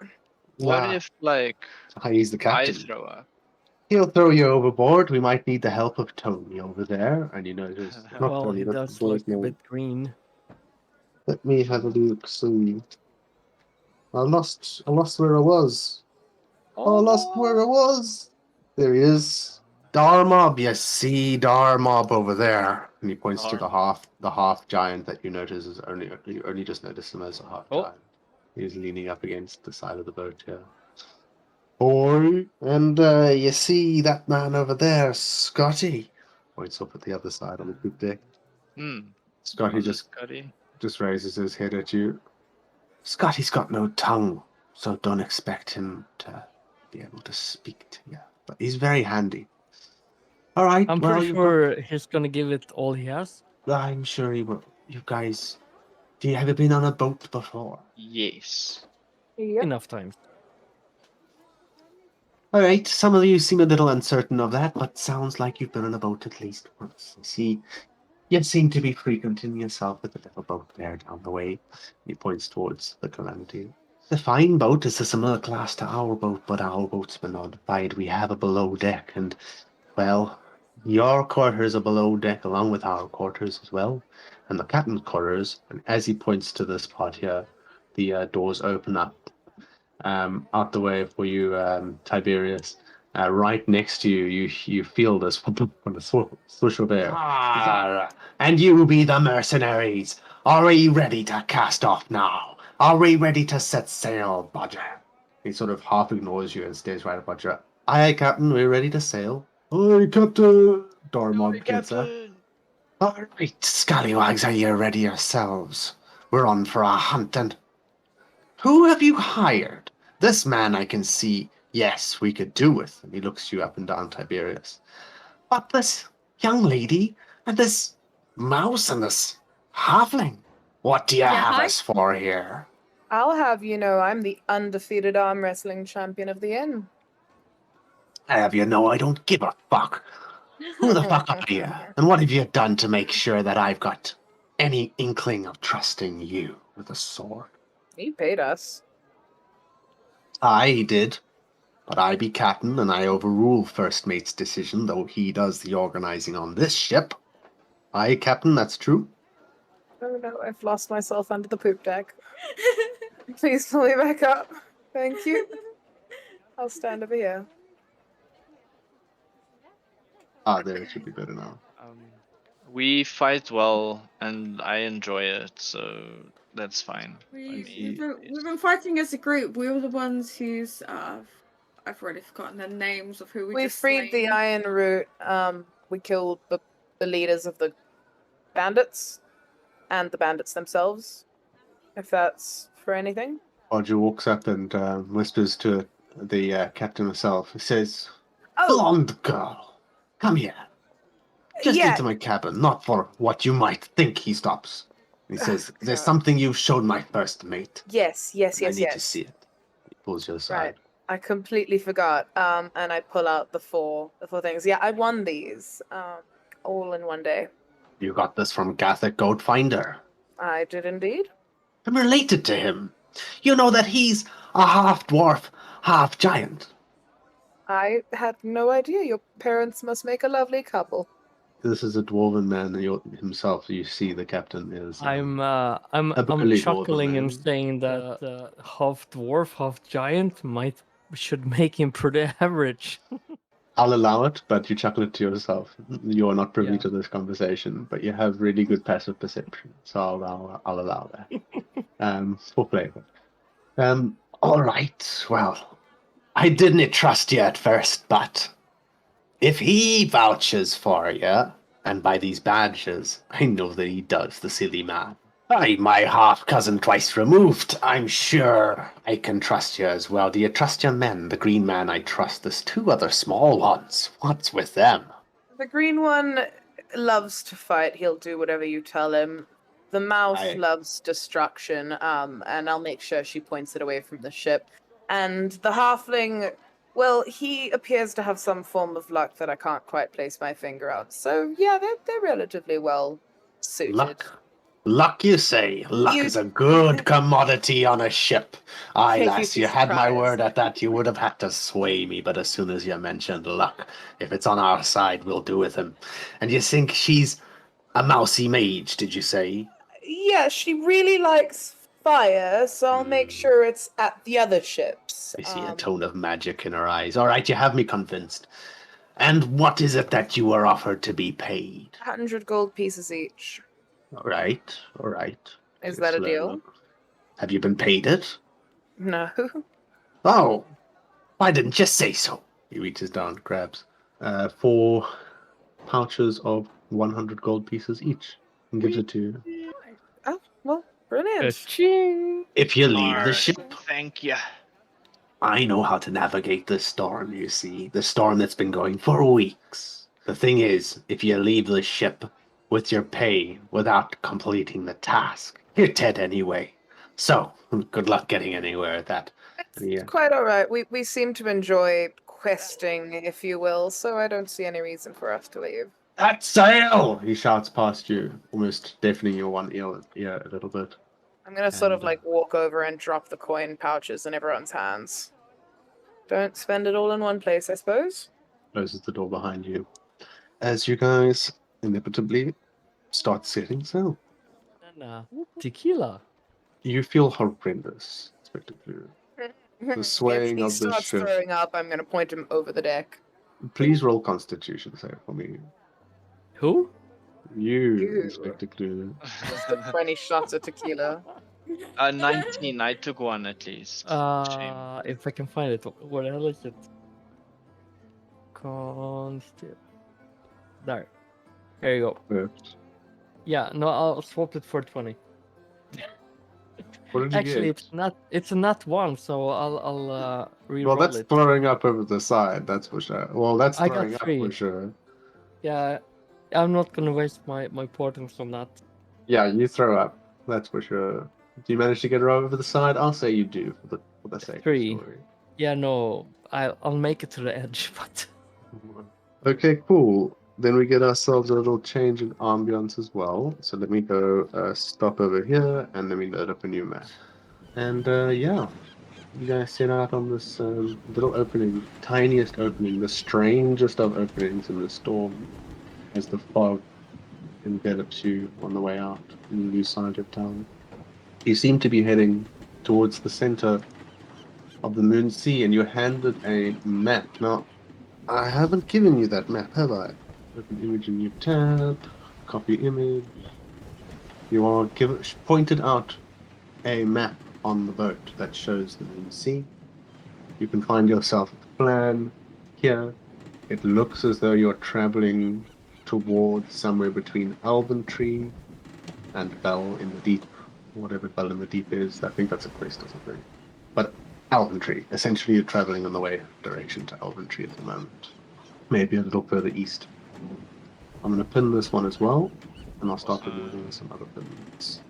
Speaker 3: What if, like,
Speaker 1: he's the
Speaker 3: I
Speaker 1: captain?
Speaker 3: throw up?
Speaker 1: He'll throw you overboard. We might need the help of Tony over there, and just not
Speaker 5: Well,
Speaker 1: Tony.
Speaker 5: he
Speaker 1: That's the
Speaker 5: does
Speaker 1: boy's
Speaker 5: look a
Speaker 1: name.
Speaker 5: bit green.
Speaker 1: Let me have a look. See, I lost where I was. Oh, I lost where I was. There he is. Darmob, you see Darmob over there. And he points to the half giant that you notice is you only just noticed him as a half
Speaker 3: Oh.
Speaker 1: giant. He's leaning up against the side of the boat here. Boy, and you see that man over there, Scotty. Points up at the other side on the poop deck. Scotty just raises his head at you. Scotty's got no tongue, so don't expect him to be able to speak to you. But he's very handy. All right.
Speaker 5: I'm pretty sure he's gonna give it all he has.
Speaker 1: I'm sure he will. You guys, have you ever been on a boat before?
Speaker 3: Yes.
Speaker 2: Yep.
Speaker 5: Enough times.
Speaker 1: All right. Some of you seem a little uncertain of that, but sounds like you've been on a boat at least once. See, you seem to be frequenting yourself with the little boat there down the way. He points towards the Calamity. The fine boat is a similar class to our boat, but our boat's been modified. We have a below deck, and, well, your quarters are below deck along with our quarters as well, and the captain's quarters. And as he points to this part here, the doors open up out the way for you, Tiberius. Right next to you, you feel this from the swish of air. And you be the mercenaries. Are we ready to cast off now? Are we ready to set sail, Bodger? He sort of half ignores you and stares right at Bodger. Aye, Captain, we're ready to sail. Aye, Captain. Darmob gets up. All right, scallywags, are you ready yourselves? We're on for a hunt, and who have you hired? This man I can see, yes, we could do with. And he looks you up and down, Tiberius. But this young lady, and this mouse, and this halfling, what do you have us for here?
Speaker 2: I'll have you know I'm the undefeated arm wrestling champion of the inn.
Speaker 1: I have you know I don't give a fuck. Who the fuck are you? And what have you done to make sure that I've got any inkling of trusting you with a sword?
Speaker 2: He paid us.
Speaker 1: I did. But I be captain, and I overrule first mate's decision, though he does the organizing on this ship. Aye, captain, that's true.
Speaker 2: Oh no, I've lost myself under the poop deck. Please pull me back up. Thank you. I'll stand over here.
Speaker 1: There, it should be better now.
Speaker 3: We fight well, and I enjoy it, so that's fine.
Speaker 4: We've been fighting as a group. We were the ones who's I've already forgotten the names of who we just
Speaker 2: freed the Iron Root. We killed the leaders of the bandits and the bandits themselves. If that's for anything.
Speaker 1: Roger walks up and whispers to the captain herself. He says,
Speaker 2: Oh,
Speaker 1: "Blonde girl, come here. Just into my cabin, not for what you might think." He stops. He says, "There's something you showed my first mate.
Speaker 2: Yes.
Speaker 1: I need to see it." He pulls you aside.
Speaker 2: Right. I completely forgot. And I pull out the four things. Yeah, I won these. All in one day.
Speaker 1: You got this from Gathic Goat Finder.
Speaker 2: I did indeed.
Speaker 1: I'm related to him. You know that he's a half-dwarf, half-giant.
Speaker 2: I had no idea. Your parents must make a lovely couple.
Speaker 1: This is a dwarven man himself. You see the captain is...
Speaker 5: I'm
Speaker 1: burly dwarven
Speaker 5: chuckling and
Speaker 1: man.
Speaker 5: saying that half dwarf, half giant should make him pretty average.
Speaker 1: I'll allow it, but you chuckle it to yourself. You are not privy
Speaker 5: Yeah.
Speaker 1: to this conversation, but you have really good passive perception, so I'll allow that. For flavor. All right. Well, I didn't trust you at first, but if he vouches for you, and by these badges, I know that he does, the silly man. I, my half-cousin twice removed. I'm sure I can trust you as well. Do you trust your men? The green man I trust. There's 2 other small ones. What's with them?
Speaker 2: The green one loves to fight. He'll do whatever you tell him. The mouse loves destruction, and I'll make sure she points it away from the ship. And the halfling, well, he appears to have some form of luck that I can't quite place my finger on. So, yeah, they're relatively well suited.
Speaker 1: Luck, you say? Luck is a good commodity on a ship. Aye, lass, you had my word at that. You would have had to sway me, but as soon as you mentioned luck, if it's on our side, we'll do with him. And you think she's a mousy mage, did you say?
Speaker 2: Yeah, she really likes fire, so I'll make sure it's at the other ships.
Speaker 1: I see a tone of magic in her eyes. All right, you have me convinced. And what is it that you were offered to be paid?
Speaker 2: 100 gold pieces each.
Speaker 1: All right.
Speaker 2: Is that a deal?
Speaker 1: Have you been paid it?
Speaker 2: No.
Speaker 1: Oh, why didn't you say so? He reaches down, grabs 4 pouches of 100 gold pieces each, and gives it to you.
Speaker 2: Oh, well, brilliant.
Speaker 5: Ka-ching!
Speaker 1: If you leave the ship,
Speaker 3: Thank you.
Speaker 1: I know how to navigate this storm, you see. The storm that's been going for weeks. The thing is, if you leave the ship with your pay without completing the task, you're dead anyway. So, good luck getting anywhere with that.
Speaker 2: It's quite all right. We seem to enjoy questing, if you will, so I don't see any reason for us to leave.
Speaker 1: That sail! He shouts past you, almost deafening your one ear a little bit.
Speaker 2: I'm gonna sort of like walk over and drop the coin pouches in everyone's hands. Don't spend it all in one place, I suppose.
Speaker 1: Closes the door behind you. As you guys inevitably start setting sail.
Speaker 5: And tequila.
Speaker 1: You feel horrendous, Inspector Blue. The swaying
Speaker 2: if he
Speaker 1: of the
Speaker 2: starts
Speaker 1: ship.
Speaker 2: throwing up, I'm gonna point him over the deck.
Speaker 1: Please roll Constitution save for me.
Speaker 5: Who?
Speaker 1: You, Inspector Blue.
Speaker 2: 20 shots of tequila.
Speaker 3: 19. I took one at least. Shame.
Speaker 5: If I can find it, where the hell is it? There. There you go.
Speaker 1: Perfect.
Speaker 5: Yeah, no, I'll swap it for 20.
Speaker 1: What did you
Speaker 5: Actually,
Speaker 1: get?
Speaker 5: it's a nat 1, so I'll re-roll
Speaker 1: Well, that's
Speaker 5: it.
Speaker 1: throwing up over the side, that's for sure. Well, that's
Speaker 5: I got
Speaker 1: throwing up
Speaker 5: 3.
Speaker 1: for sure.
Speaker 5: Yeah, I'm not gonna waste my portents on that.
Speaker 1: Yeah, you throw up, that's for sure. Do you manage to get her over the side? I'll say you do for the sake
Speaker 5: 3.
Speaker 1: of the story.
Speaker 5: Yeah, no, I'll make it to the edge, but...
Speaker 1: Okay, cool. Then we get ourselves a little change in ambience as well. So let me go stop over here, and let me load up a new map. And yeah, you guys set out on this little opening, tiniest opening, the strangest of openings in the storm, as the fog envelops you on the way out and you lose sight of town. You seem to be heading towards the center of the Moonsea, and you're handed a map. Now, I haven't given you that map, have I? Open image in your tab, copy image. You are pointed out a map on the boat that shows the Moonsea. You can find yourself a plan here. It looks as though you're traveling towards somewhere between Alventry and Bell in the Deep. Whatever Bell in the Deep is, I think that's a quest or something. But Alventry, essentially you're traveling on the way direction to Alventry at the moment. Maybe a little further east. I'm going to pin this one as well, and I'll start removing some other pins.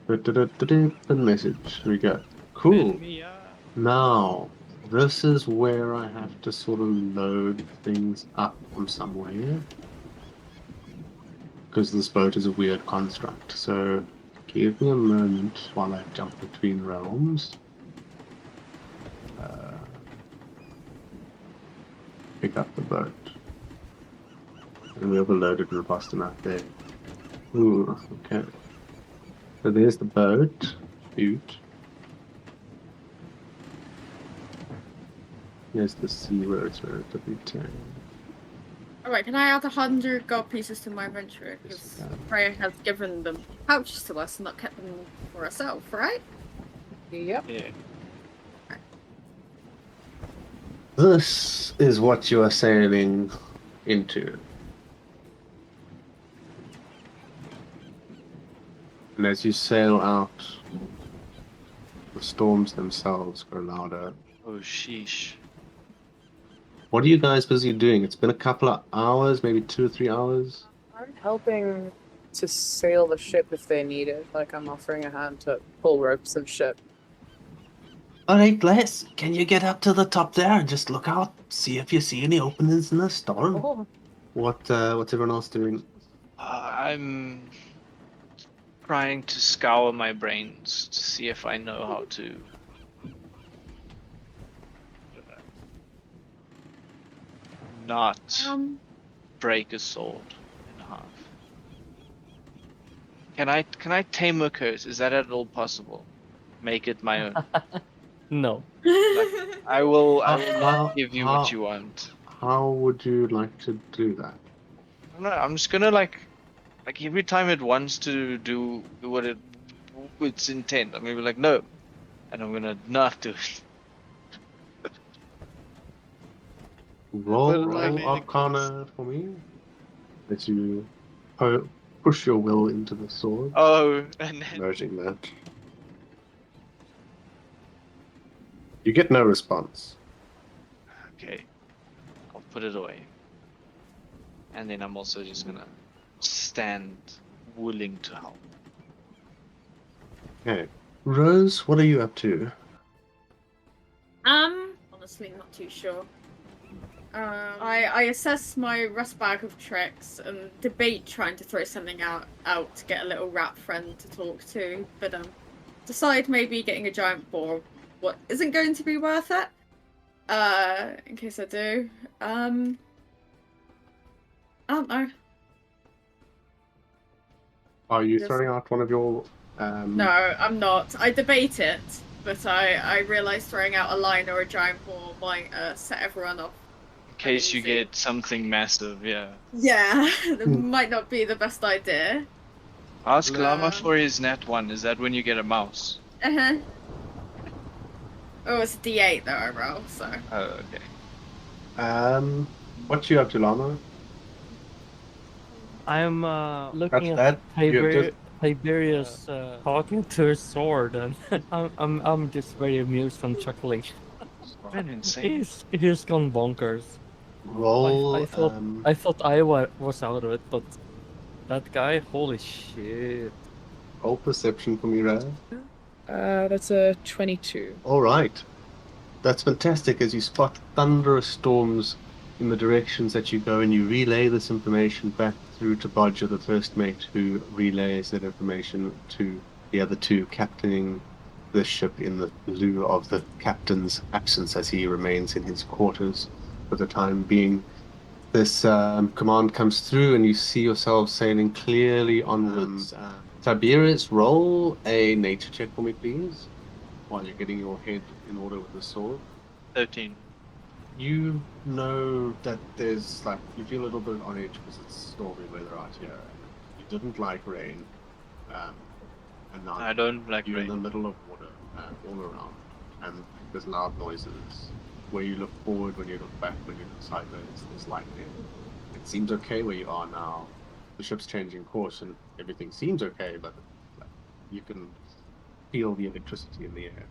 Speaker 1: Pin message. Here we go. Cool. Now, this is where I have to sort of load things up from somewhere. Because this boat is a weird construct. So, Give me a moment while I jump between realms. Pick up the boat. And we overloaded and fast enough there. Ooh, okay. So there's the boat. Shoot. Here's the sea where it's relatively tame.
Speaker 4: Alright, can I add 100 gold pieces to my inventory? Because Freya has given them pouches to us and not kept them for herself, right?
Speaker 2: Yep.
Speaker 3: Yeah.
Speaker 1: This is what you are sailing into. And as you sail out, the storms themselves grow louder.
Speaker 3: Oh, sheesh.
Speaker 1: What are you guys busy doing? It's been a couple of hours, maybe 2 or 3 hours.
Speaker 2: I'm helping to sail the ship if they need it. Like, I'm offering a hand to pull ropes and shit.
Speaker 1: Alright, Les, can you get up to the top there and just look out, see if you see any openings in the storm?
Speaker 2: Oh,
Speaker 1: What's everyone else doing?
Speaker 3: I'm trying to scour my brains to see if I know how to not break a sword in half. Can I tame a curse? Is that at all possible? Make it my own.
Speaker 5: No.
Speaker 3: I will
Speaker 1: How-
Speaker 3: not give you what
Speaker 1: how-
Speaker 3: you want.
Speaker 1: How would you like to do that?
Speaker 3: I don't know, I'm just gonna like every time it wants to do what its intent, I'm gonna be like no, and I'm gonna not do it.
Speaker 1: Roll
Speaker 3: I need a
Speaker 1: Arcana for me. As you push your will into the sword.
Speaker 3: Oh, and then
Speaker 1: Merging that. You get no response.
Speaker 3: okay, I'll put it away, and then I'm also just gonna stand willing to help.
Speaker 1: Okay. Rose, what are you up to?
Speaker 4: Honestly, not too sure. I assess my rust bag of tricks and debate trying to throw something out to get a little rat friend to talk to, but decide maybe getting a giant boar what isn't going to be worth it. In case I do. I don't know.
Speaker 1: Are you
Speaker 4: Yes.
Speaker 1: throwing out one of your
Speaker 4: No, I'm not. I debate it, but I realise throwing out a lion or a giant boar might set everyone off.
Speaker 3: In case you
Speaker 4: Easy.
Speaker 3: get something massive, yeah.
Speaker 4: Yeah, that might not be the best idea.
Speaker 3: Ask
Speaker 4: No.
Speaker 3: Llama for his net one. Is that when you get a mouse?
Speaker 4: Uh-huh. Oh, it's a D8 though I roll, so.
Speaker 3: Oh, okay.
Speaker 1: What you up to, Lana?
Speaker 5: I'm looking
Speaker 1: That's
Speaker 5: at
Speaker 1: that. You just
Speaker 5: Tiberius talking to her sword, and I'm just very amused and chuckling.
Speaker 3: Been insane.
Speaker 5: He's gone bonkers.
Speaker 1: roll.
Speaker 5: I thought I was out of it, but that guy, holy shit!
Speaker 1: Roll perception for me, Raz.
Speaker 2: that's a 22.
Speaker 1: All right. That's fantastic as you spot thunderous storms in the directions that you go, and you relay this information back through to Bodger, the first mate, who relays that information to the other two, captaining the ship in the lieu of the captain's absence as he remains in his quarters for the time being. This command comes through, and you see yourselves sailing clearly onwards. Tiberius, roll a nature check for me, please, while you're getting your head in order with the sword.
Speaker 3: 13.
Speaker 1: You know that there's you feel a little bit on edge because it's stormy weather out here. You didn't like rain, and now
Speaker 3: I don't like
Speaker 1: you're in the
Speaker 3: rain.
Speaker 1: middle of water all around, and there's loud noises. Where you look forward, when you look back, when you look sideways, there's lightning. It seems okay where you are now. The ship's changing course, and everything seems okay, but you can feel the electricity in the air.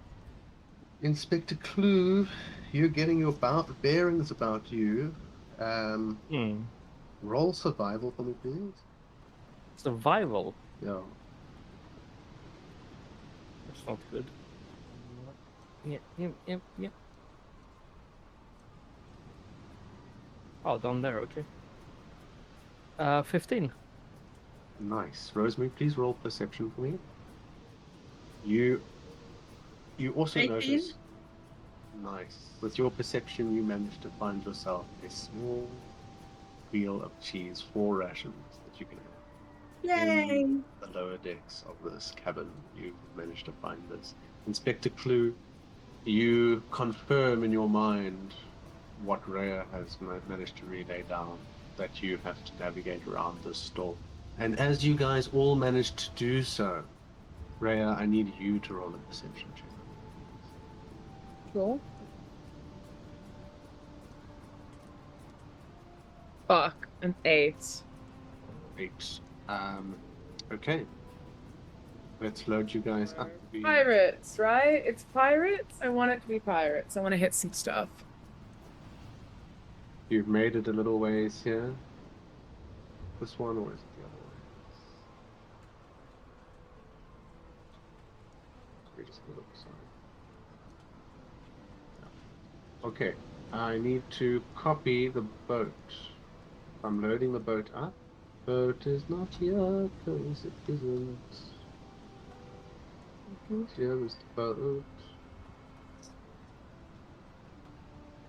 Speaker 1: Inspector Clue, you're getting your bearings about you. Roll survival for me, please.
Speaker 5: Survival.
Speaker 1: Yeah.
Speaker 5: That's not good. Yeah. Oh, down there. Okay. 15.
Speaker 1: Nice. Rosemary, please roll perception for me. You also
Speaker 4: 18?
Speaker 1: notice. Nice. With your perception, you manage to find yourself a small wheel of cheese, 4 rations that you can have.
Speaker 4: Yay!
Speaker 1: In the lower decks of this cabin, you've managed to find this. Inspector Clue, you confirm in your mind what Rhea has managed to relay down, that you have to navigate around this storm. And as you guys all managed to do so, Rhea, I need you to roll a perception check.
Speaker 2: Cool. Fuck, an 8.
Speaker 1: 8. Okay. Let's load you guys up.
Speaker 2: Pirates, right? It's pirates? I want it to be pirates. I want to hit some stuff.
Speaker 1: You've made it a little ways here. This one, or is it the other way? We're just gonna look, sorry. Okay, I need to copy the boat. I'm loading the boat up. Boat is not here, because it isn't. Here is the boat.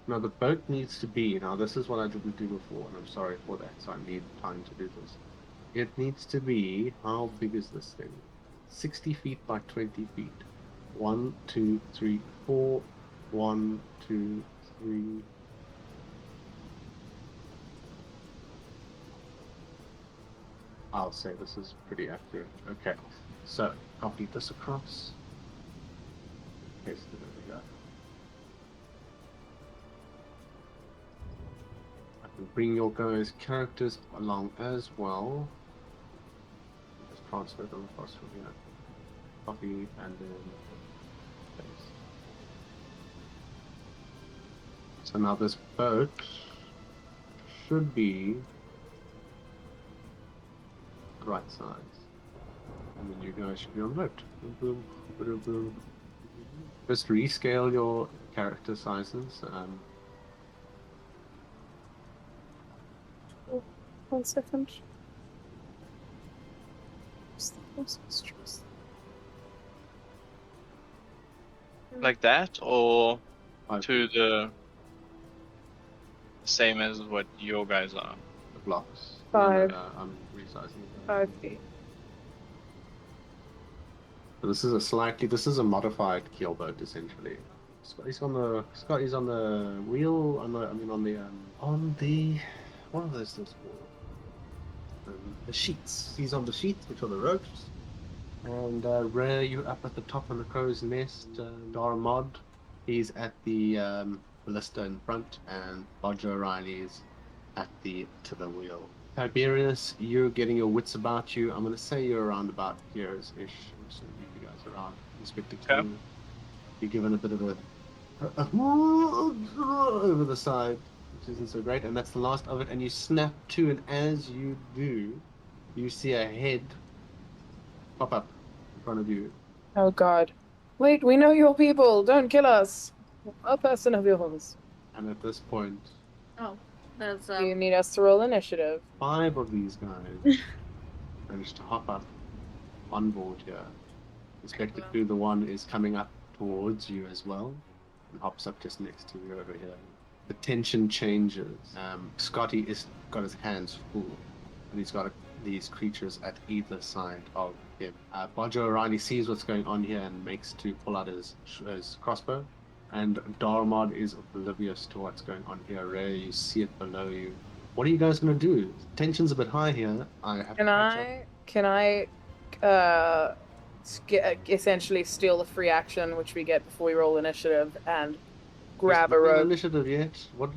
Speaker 1: Now the boat needs to be, now this is what I didn't do before, and I'm sorry for that, so I need time to do this. It needs to be, how big is this thing? 60 feet by 20 feet. 1, 2, 3, 4. 1, 2, 3. I'll say this is pretty accurate. Okay, so copy this across. Okay, so there we go. I can bring your guys' characters along as well. Just transfer them across from here. Copy and then paste. So now this boat should be the right size. And then you guys should be on the boat. Boom, boom, boom, boom. Just rescale your character sizes.
Speaker 2: 1 second. What's the closest choice?
Speaker 3: Like that, or
Speaker 1: Five
Speaker 3: to the same as what your guys are?
Speaker 1: the blocks.
Speaker 2: 5.
Speaker 1: I'm resizing.
Speaker 2: 5 feet.
Speaker 1: So this is a modified keelboat essentially. Scotty's on the wheel, on the what are those things called? The sheets. He's on the sheets, which are the ropes. And Rhea, you're up at the top of the crow's nest. Darmod, he's at the ballista in front, and Bodger O'Reilly's at the tiller wheel. Tiberius, you're getting your wits about you. I'm gonna say you're around about here-ish. So you guys around. Inspector
Speaker 3: Okay.
Speaker 1: Clue. You're given a bit of a over the side, which isn't so great, and that's the last of it. And you snap to, and as you do, you see a head pop up in front of you.
Speaker 2: Oh god. Wait, we know your people. Don't kill us. A person of yours.
Speaker 1: And at this point,
Speaker 4: Oh, there's
Speaker 2: You need us to roll initiative.
Speaker 1: 5 of these guys managed to hop up on board here. Inspector Clue, the one is coming up towards you as well, and hops up just next to you over here. The tension changes. Scotty is got his hands full, and he's got these creatures at either side of him. Bodger O'Reilly sees what's going on here and makes to pull out his crossbow, and Darmod is oblivious to what's going on here. Ray, you see it below you. What are you guys going to do? Tension's a bit high here. I have
Speaker 2: Can I essentially steal the free action which we get before we roll initiative and grab a
Speaker 1: There's no
Speaker 2: rope?
Speaker 1: initiative yet. What?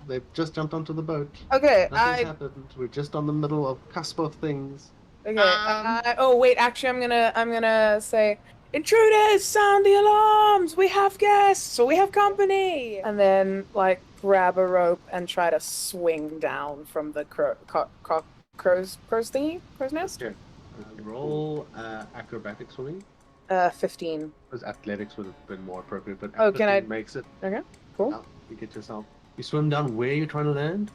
Speaker 1: They've just jumped onto the boat.
Speaker 2: Okay,
Speaker 1: Nothing's happened. We're just on the middle of cusp of things.
Speaker 2: Okay. Oh wait, actually, I'm gonna say, intruders, sound the alarms. We have guests, or we have company. And then like grab a rope and try to swing down from the crow's nest.
Speaker 1: Okay. Roll acrobatics for me.
Speaker 2: 15.
Speaker 1: Because athletics would have been more appropriate, but
Speaker 2: Oh, can I-
Speaker 1: makes it.
Speaker 2: Okay, cool.
Speaker 1: Now, you get yourself. You swim down. Where are you trying to land?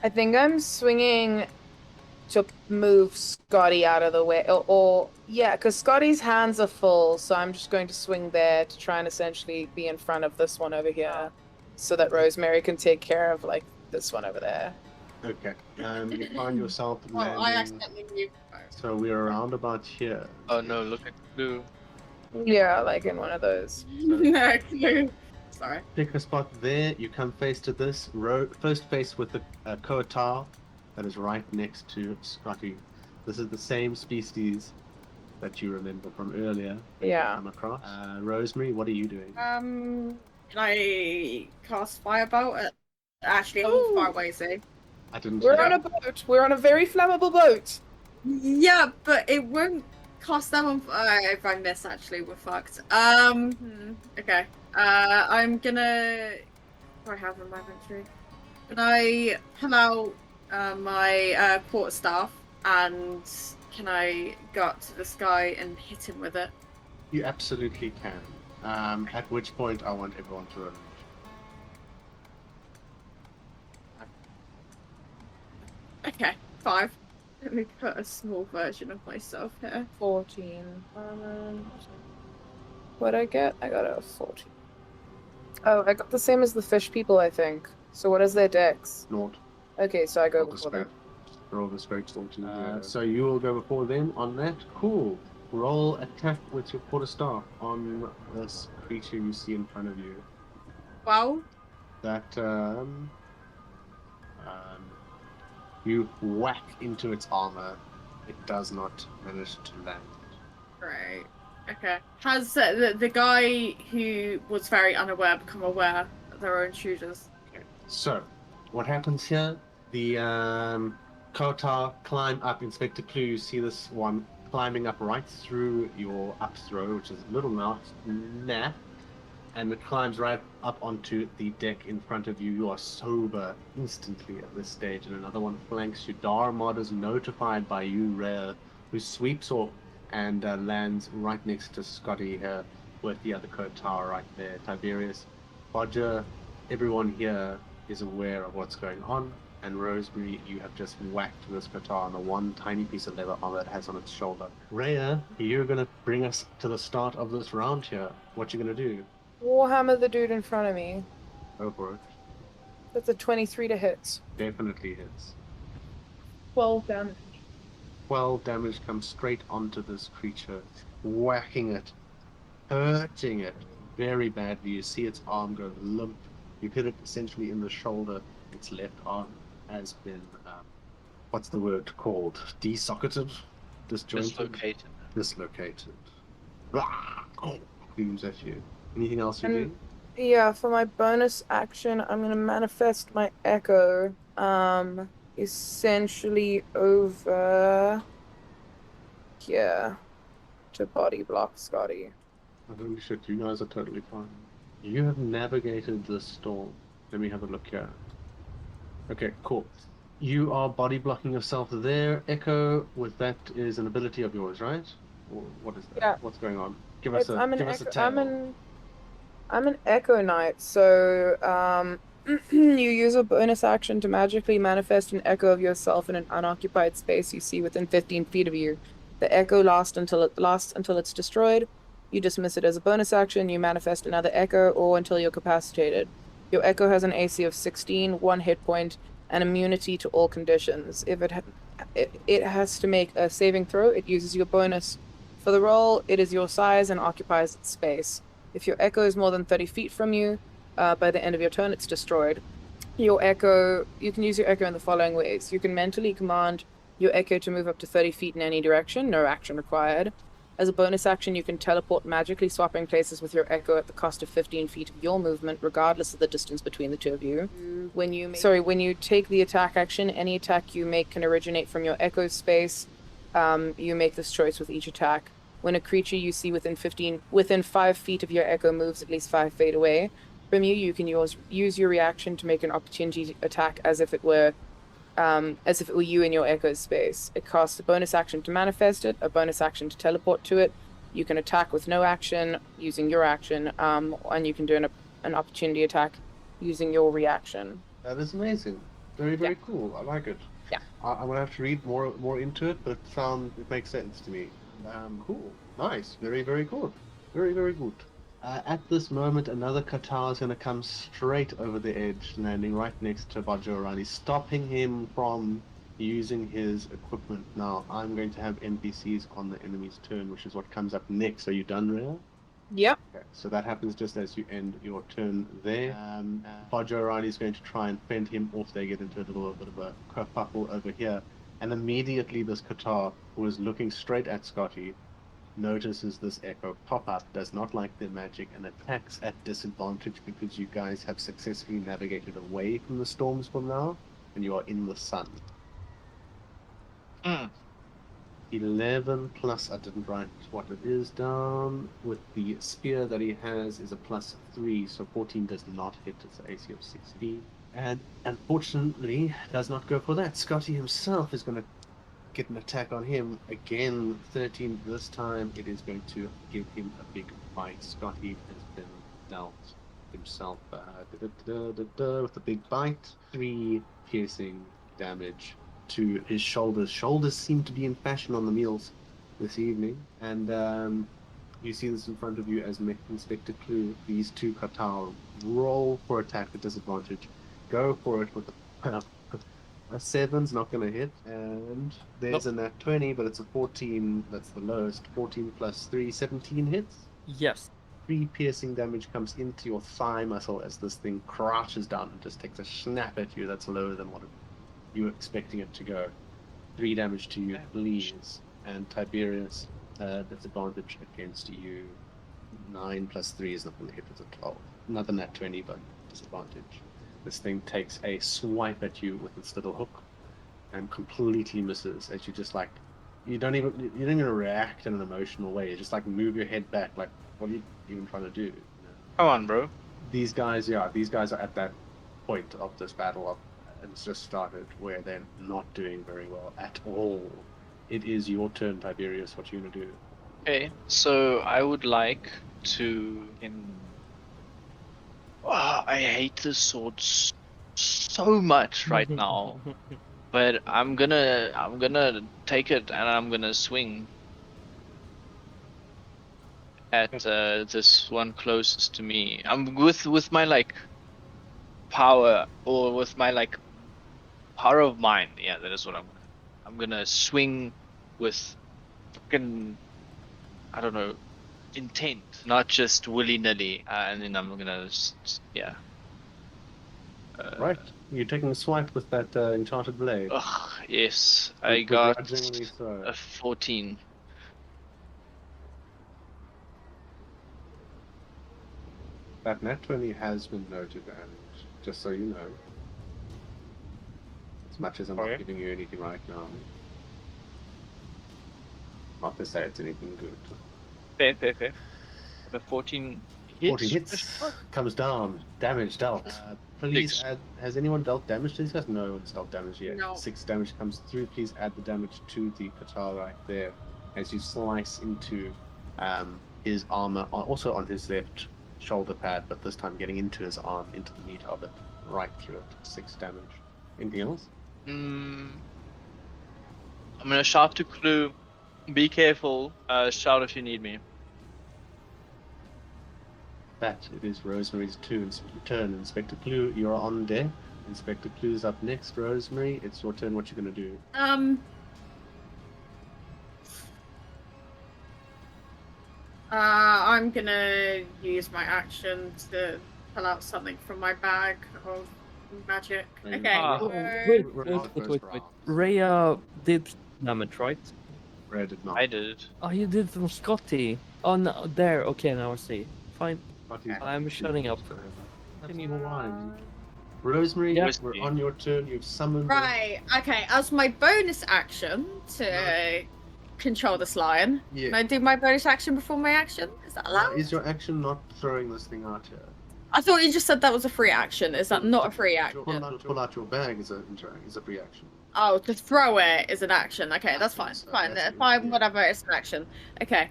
Speaker 2: I think I'm swinging to move Scotty out of the way, or yeah, because Scotty's hands are full, so I'm just going to swing there to try and essentially be in front of this one over here, so that Rosemary can take care of like this one over there.
Speaker 1: Okay. You find yourself
Speaker 4: Well, I
Speaker 1: landing.
Speaker 4: accidentally moved.
Speaker 1: So we're around about here.
Speaker 3: Oh no, look at blue.
Speaker 2: Yeah, like in one of those.
Speaker 4: No clue. Sorry.
Speaker 1: Pick a spot there. You come face to this road, first face with the Koatar that is right next to Scotty. This is the same species that you remember from earlier. That
Speaker 2: Yeah.
Speaker 1: You come across. Rosemary, what are you doing?
Speaker 4: Can I cast Firebolt at Ashley? How
Speaker 2: Ooh.
Speaker 4: far away is he?
Speaker 1: I didn't.
Speaker 2: We're
Speaker 1: know.
Speaker 2: on a boat. We're on a very flammable boat.
Speaker 4: Yeah, but it won't cost that one. If I miss, actually, we're fucked. Okay. I'm gonna. What do I have in my inventory? Can I pull out my quarterstaff and can I go up to this guy and hit him with it?
Speaker 1: You absolutely can. At which point I want everyone to roll.
Speaker 4: Okay, 5. Let me put a small version of myself here.
Speaker 2: 14. What'd I get? I got a 14. Oh, I got the same as the fish people, I think. So what is their dex?
Speaker 1: Naught.
Speaker 2: Okay, so I go
Speaker 1: Roll the
Speaker 2: before them.
Speaker 1: Roll the straight so you will go before them on that. Cool. Roll attack with your quarterstaff on this creature you see in front of you.
Speaker 4: Well,
Speaker 1: That you whack into its armor. It does not manage to land.
Speaker 4: great. Okay. Has the guy who was very unaware become aware of their own intruders?
Speaker 1: Okay. So, what happens here? The Kotar climb up. Inspector Clue, you see this one climbing up right through your up throw, which is a little nap, and it climbs right up onto the deck in front of you. You are sober instantly at this stage, and another one flanks you. Darmod is notified by you, Rhea, who sweeps off and lands right next to Scotty here with the other Kotar right there. Tiberius, Bodger, everyone here is aware of what's going on. And Rosemary, you have just whacked this Kotar on the one tiny piece of leather armor it has on its shoulder. Rhea, you're going to bring us to the start of this round here. What you going to do?
Speaker 2: Warhammer the dude in front of me.
Speaker 1: Go for it.
Speaker 2: That's a 23 to hit.
Speaker 1: Definitely hits.
Speaker 2: 12 damage.
Speaker 1: 12 damage comes straight onto this creature, whacking it, hurting it very badly. You see its arm go limp. You hit it essentially in the shoulder. Its left arm has been, what's the word called? Desocketed? Disjointed? Dislocated. Screams at you. Anything else you do?
Speaker 2: Yeah, for my bonus action, I'm gonna manifest my echo. Essentially over here to body block Scotty.
Speaker 1: Holy shit, you guys are totally fine. You have navigated the storm. Let me have a look here. Okay, cool. You are body blocking yourself there. Echo, with that is an ability of yours, right? Or what is that?
Speaker 2: Yeah.
Speaker 1: What's going on? Give us a tale.
Speaker 2: I'm an Echo Knight, so you use a bonus action to magically manifest an echo of yourself in an unoccupied space you see within 15 feet of you. The echo lasts until it's destroyed. You dismiss it as a bonus action. You manifest another echo, or until you're capacitated. Your echo has an AC of 16, 1 hit point, and immunity to all conditions. If it has to make a saving throw, it uses your bonus. For the roll, it is your size and occupies its space. If your echo is more than 30 feet from you, by the end of your turn, it's destroyed. You can use your echo in the following ways. You can mentally command your echo to move up to 30 feet in any direction, no action required. As a bonus action, you can teleport, magically swapping places with your echo at the cost of 15 feet of your movement, regardless of the distance between the two of you. When you take the attack action, any attack you make can originate from your echo space. You make this choice with each attack. When a creature you see within 5 feet of your echo moves at least 5 feet away from you, you can use your reaction to make an opportunity attack as if it were you in your echo's space. It costs a bonus action to manifest it, a bonus action to teleport to it. You can attack with no action using your action, and you can do an opportunity attack using your reaction.
Speaker 1: That is amazing. Very, very cool. I like it.
Speaker 2: Yeah.
Speaker 1: I'm gonna have to read more into it, but it makes sense to me. Cool, nice, very very good, very good. At this moment, another Qatar is going to come straight over the edge, landing right next to Bajorani, stopping him from using his equipment. Now, I'm going to have NPCs on the enemy's turn, which is what comes up next. Are you done, Rhea?
Speaker 2: Yep.
Speaker 1: Okay, so that happens just as you end your turn there. Bajorani is going to try and fend him off. They get into a little bit of a kerfuffle over here. And immediately this Qatar, who is looking straight at Scotty, notices this echo pop up, does not like the magic, and attacks at disadvantage because you guys have successfully navigated away from the storms for now, and you are in the sun. 11 plus, I didn't write what it is down, with the spear that he has is a +3, so 14 does not hit, it's an AC of 16. And unfortunately, does not go for that. Scotty himself is going to get an attack on him again. 13 this time. It is going to give him a big bite. Scotty has been dealt himself with a big bite. 3 piercing damage to his shoulders. Shoulders seem to be in fashion on the meals this evening, and you see this in front of you as Inspector Clue. These two Qatar roll for attack at disadvantage. Go for it with a a 7's not going to hit, and there's a nat 20, but it's a 14. That's the lowest. 14 plus 3, 17 hits.
Speaker 5: Yes.
Speaker 1: 3 piercing damage comes into your thigh muscle as this thing crouches down and just takes a snap at you. That's lower than what you were expecting it to go. 3 damage to you, please. And Tiberius, disadvantage against you. 9 plus 3 is not going to hit. It's a 12. Another nat 20, but disadvantage. This thing takes a swipe at you with its little hook and completely misses as you just like you don't even react in an emotional way. You just like move your head back, like what are you even trying to do? You know?
Speaker 3: Come on, bro.
Speaker 1: These guys are at that point of this battle and it's just started where they're not doing very well at all. It is your turn, Tiberius. What you gonna do?
Speaker 3: Okay, so I would like to I hate this sword so much right now, but I'm gonna take it and I'm gonna swing at this one closest to me. I'm with my like power, or with my like power of mind. Yeah, that is what I'm gonna swing with fucking, I don't know, intent, not just willy-nilly, and then I'm gonna yeah.
Speaker 1: Right, you're taking a swipe with that enchanted blade.
Speaker 3: Ugh, yes, I got
Speaker 1: Begrudgingly so.
Speaker 3: a 14.
Speaker 1: That nat 20 has been noted, and just so you know, as much as I'm not giving you anything right now, not to say it's anything good.
Speaker 3: Fair. The 14 hits.
Speaker 1: 14 hits, comes down, damage dealt. Please add, has anyone dealt damage to these guys? No one's dealt damage yet.
Speaker 4: No.
Speaker 1: 6 damage comes through. Please add the damage to the Qatar right there as you slice into his armor, also on his left shoulder pad, but this time getting into his arm, into the meat of it, right through it. 6 damage. Anything else?
Speaker 3: I'm gonna shout to Clue, be careful, shout if you need me.
Speaker 1: That it is Rosemary's turn. Inspector Clue, you're on deck. Inspector Clue's up next. Rosemary, it's your turn. What you gonna do?
Speaker 4: I'm gonna use my action to pull out something from my bag of magic. Okay.
Speaker 5: Wait. Rhea did damage, right?
Speaker 1: Rhea did not.
Speaker 3: I did.
Speaker 5: Oh, you did from Scotty. Oh, no, there. Okay, now I see. Fine. I'm shutting up.
Speaker 1: Rosemary,
Speaker 5: Yeah.
Speaker 1: we're on your turn. You've summoned.
Speaker 4: Right. Okay. As my bonus action to control this lion,
Speaker 1: Yeah.
Speaker 4: can I do my bonus action before my action? Is that allowed?
Speaker 1: Is your action not throwing this thing out here?
Speaker 4: I thought you just said that was a free action. Is that not a free action?
Speaker 1: Pull out your bag is a free action.
Speaker 4: Oh, to throw it is an action. Okay, that's fine.
Speaker 1: So
Speaker 4: Fine.
Speaker 1: that's
Speaker 4: Fine.
Speaker 1: good.
Speaker 4: Whatever. It's an action. Okay.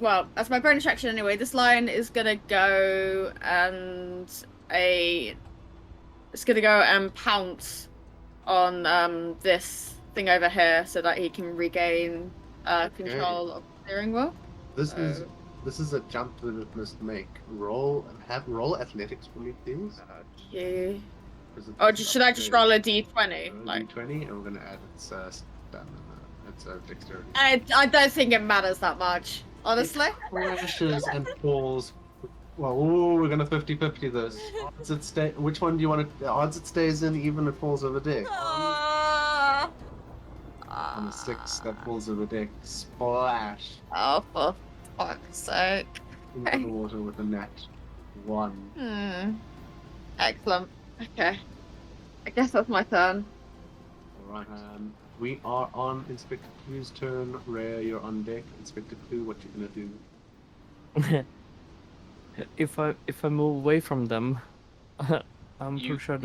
Speaker 4: Well, as my bonus action anyway, this lion is gonna go and pounce on this thing over here so that he can regain control of the steering wheel.
Speaker 1: This is a jump that it must make. Roll athletics for me, please.
Speaker 4: Okay. Should I just roll a d20? Like
Speaker 1: d20, and we're gonna add its stamina. It's dexterity.
Speaker 4: I don't think it matters that much, honestly.
Speaker 1: It crashes and falls. Well, ooh, we're gonna 50-50 this. Odds it stay. Which one do you want to? Odds it stays in, even it falls over deck. On a 6 that falls over deck, splash
Speaker 4: Oh, for fuck's sake.
Speaker 1: into the water with a nat 1.
Speaker 4: Excellent. Okay. I guess that's my turn.
Speaker 1: Alright. We are on Inspector Clue's turn. Rhea, you're on deck. Inspector Clue, what you gonna do?
Speaker 5: If I move away from them, I'm pretty sure